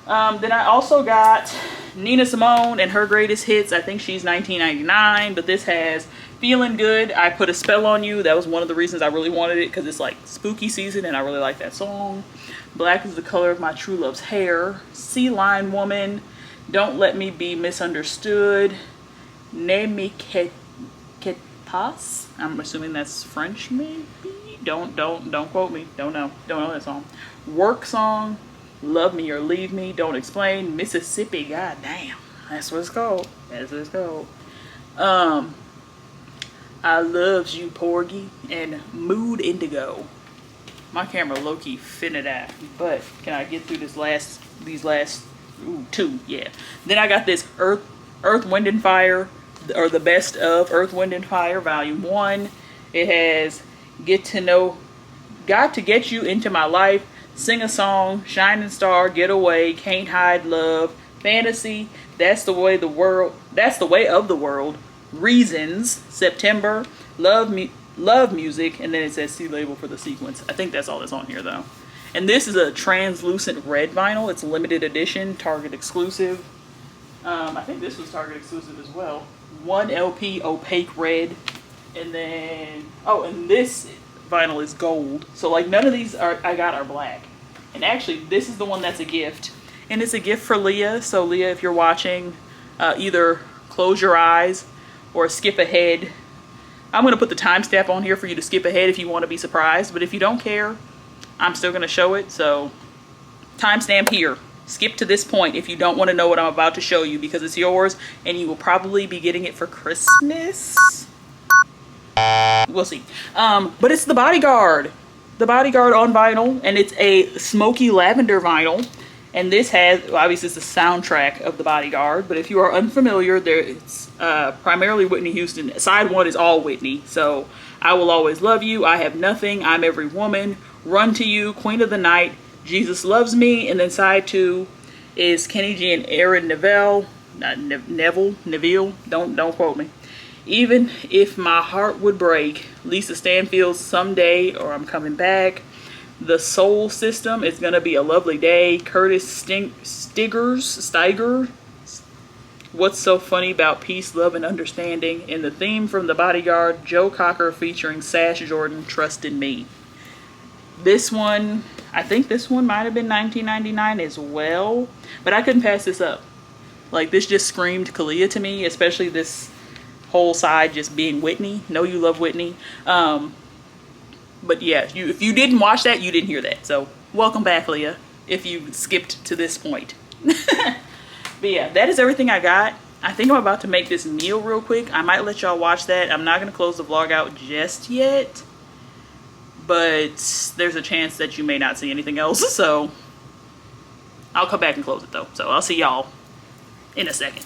Then I also got Nina Simone and her greatest hits. I think she's $19.99, but this has Feeling Good, I Put a Spell on You. That was one of the reasons I really wanted it, because it's like spooky season and I really like that song. Black is the Color of My True Love's Hair. Sea Lion Woman. Don't Let Me Be Misunderstood. Ne Me Quetas. I'm assuming that's French, maybe? Don't quote me. Don't know that song. Work Song. Love Me or Leave Me. Don't Explain. Mississippi. God damn. That's what it's called. I Loves You, Porgy, and Mood Indigo. My camera low-key finna die, but can I get through these last two? Yeah. Then I got this Earth, Wind and Fire, or the best of Earth, Wind and Fire, Volume 1. It has Got to Get You Into My Life, Sing a Song, Shining Star, Get Away, Can't Hide Love, Fantasy, That's the Way of the World, Reasons, September, Love Music, and then it says C label for the sequence. I think that's all that's on here though. And this is a translucent red vinyl. It's a limited edition, Target exclusive. I think this was Target exclusive as well. 1 LP opaque red. And then, and this vinyl is gold. So like none of these I got are black. And actually this is the one that's a gift. And it's a gift for Leah. So Leah, if you're watching, either close your eyes or skip ahead. I'm going to put the timestamp on here for you to skip ahead if you want to be surprised. But if you don't care, I'm still going to show it. So timestamp here. Skip to this point if you don't want to know what I'm about to show you, because it's yours and you will probably be getting it for Christmas. We'll see. But it's The Bodyguard. The Bodyguard on vinyl, and it's a smoky lavender vinyl. And this has, obviously it's the soundtrack of The Bodyguard, but if you are unfamiliar, it's primarily Whitney Houston. Side 1 is all Whitney. So, I Will Always Love You, I Have Nothing, I'm Every Woman, Run to You, Queen of the Night, Jesus Loves Me, and then side 2 is Kenny G and Aaron Neville, don't quote me. Even If My Heart Would Break, Lisa Stanfield's Someday or I'm Coming Back, The Soul System, It's Gonna Be a Lovely Day, Curtis Steiger, What's So Funny About Peace, Love, and Understanding, and the theme from The Bodyguard, Joe Cocker featuring Sash Jordan, Trust in Me. This one, I think this one might have been $19.99 as well, but I couldn't pass this up. Like, this just screamed Kalia to me, especially this whole side just being Whitney. Know you love Whitney. But yeah, if you didn't watch that, you didn't hear that. So welcome back, Leah, if you skipped to this point. But yeah, that is everything I got. I think I'm about to make this meal real quick. I might let y'all watch that. I'm not going to close the vlog out just yet, but there's a chance that you may not see anything else. So I'll come back and close it though. So I'll see y'all in a second.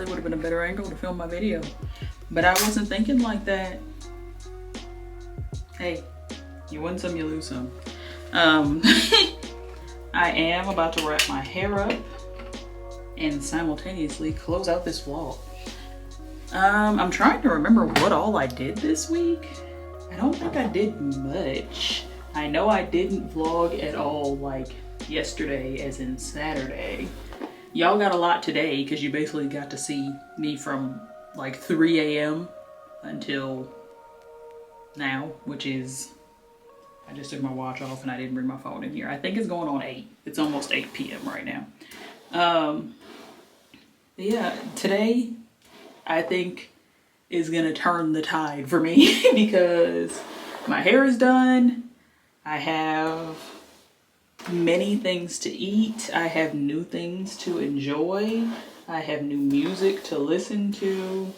would have been a better angle to film my video. But I wasn't thinking like that. Hey, you win some, you lose some. I am about to wrap my hair up and simultaneously close out this vlog. I'm trying to remember what all I did this week. I don't think I did much. I know I didn't vlog at all like yesterday, as in Saturday. Y'all got a lot today because you basically got to see me from like 3 a.m. until now, which is, I just took my watch off and I didn't bring my phone in here. I think it's going on 8. It's almost 8 p.m. right now. Yeah, today I think is gonna turn the tide for me because my hair is done. I have many things to eat. I have new things to enjoy. I have new music to listen to.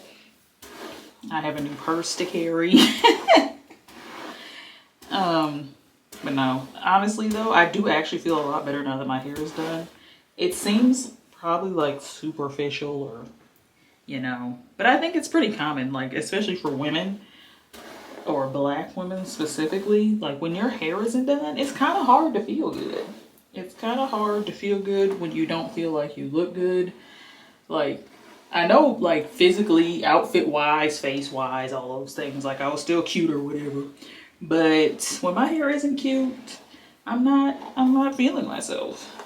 I have a new purse to carry. But no, honestly though, I do actually feel a lot better now that my hair is done. It seems probably like superficial or, you know, but I think it's pretty common, like especially for women or black women specifically. Like when your hair isn't done, it's kind of hard to feel good. It's kind of hard to feel good when you don't feel like you look good. Like, I know like physically, outfit wise, face wise, all those things, like I was still cute or whatever. But when my hair isn't cute, I'm not feeling myself.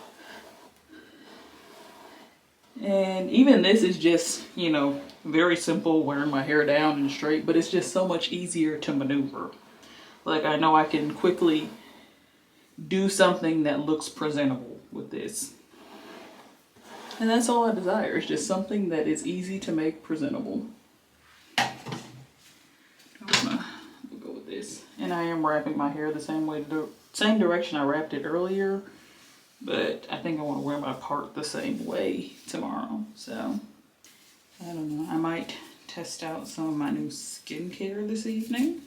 And even this is just, you know, very simple, wearing my hair down and straight, but it's just so much easier to maneuver. Like I know I can quickly do something that looks presentable with this. And that's all I desire, is just something that is easy to make presentable. We'll go with this. And I am wrapping my hair the same way, the same direction I wrapped it earlier. But I think I want to wear my part the same way tomorrow. So, I don't know. I might test out some of my new skincare this evening.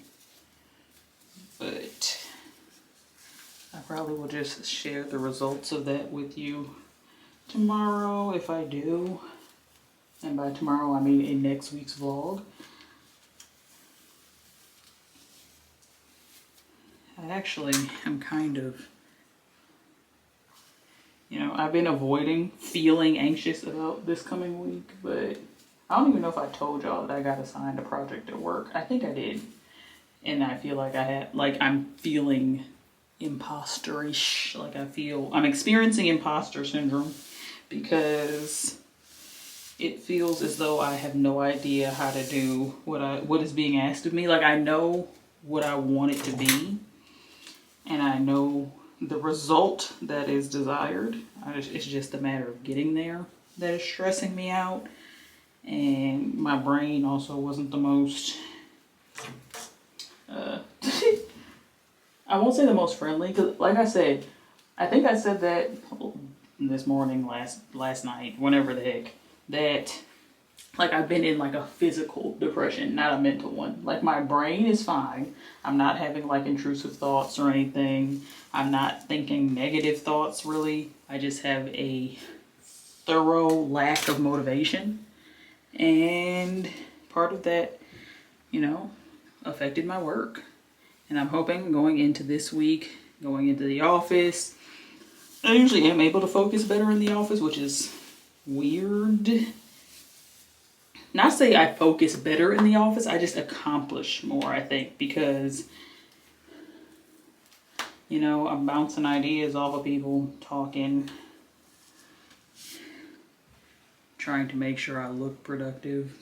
But I probably will just share the results of that with you tomorrow if I do. And by tomorrow, I mean in next week's vlog. I actually am kind of, you know, I've been avoiding feeling anxious about this coming week, but I don't even know if I told y'all that I got assigned a project at work. I think I did. And I feel like I'm feeling imposterish. Like I'm experiencing imposter syndrome because it feels as though I have no idea how to do what is being asked of me. Like I know what I want it to be, and I know the result that is desired. It's just a matter of getting there that is stressing me out. And my brain also wasn't the most, I won't say the most friendly, because like I said, I think I said that this morning, last night, whenever the heck, that like I've been in like a physical depression, not a mental one. Like my brain is fine. I'm not having like intrusive thoughts or anything. I'm not thinking negative thoughts really. I just have a thorough lack of motivation. And part of that, you know, affected my work. And I'm hoping going into this week, going into the office, I usually am able to focus better in the office, which is weird. Not say I focus better in the office, I just accomplish more, I think, because, you know, I'm bouncing ideas off of people, talking, trying to make sure I look productive.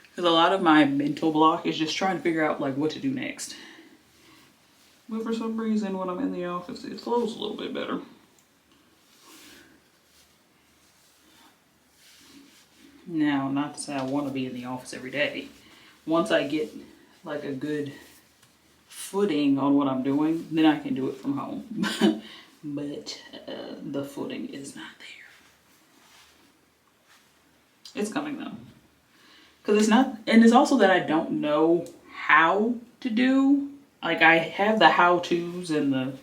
Because a lot of my mental block is just trying to figure out like what to do next. But for some reason when I'm in the office, it flows a little bit better. Now, not to say I want to be in the office every day. Once I get like a good footing on what I'm doing, then I can do it from home. But the footing is not there. It's coming though. Because it's not, and it's also that I don't know how to do. Like I have the how-tos and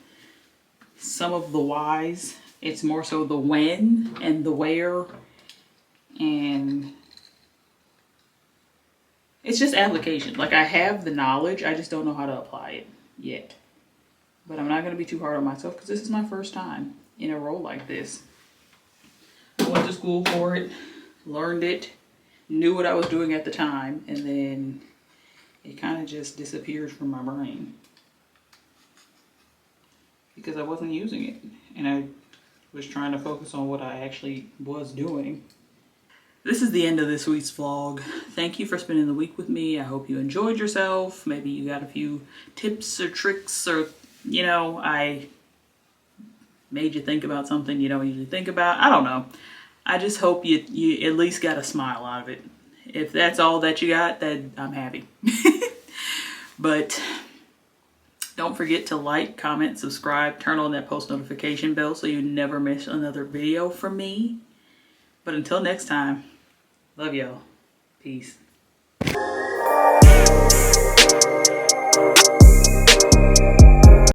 some of the whys. It's more so the when and the where And it's just application. Like, I have the knowledge, I just don't know how to apply it yet. But I'm not going to be too hard on myself because this is my first time in a role like this. I went to school for it, learned it, knew what I was doing at the time, and then it kind of just disappeared from my brain because I wasn't using it, and I was trying to focus on what I actually was doing. This is the end of this week's vlog. Thank you for spending the week with me. I hope you enjoyed yourself. Maybe you got a few tips or tricks, or, you know, I made you think about something you don't usually think about. I don't know. I just hope you at least got a smile out of it. If that's all that you got, then I'm happy. But don't forget to like, comment, subscribe, turn on that post notification bell so you never miss another video from me. But until next time, love y'all. Peace.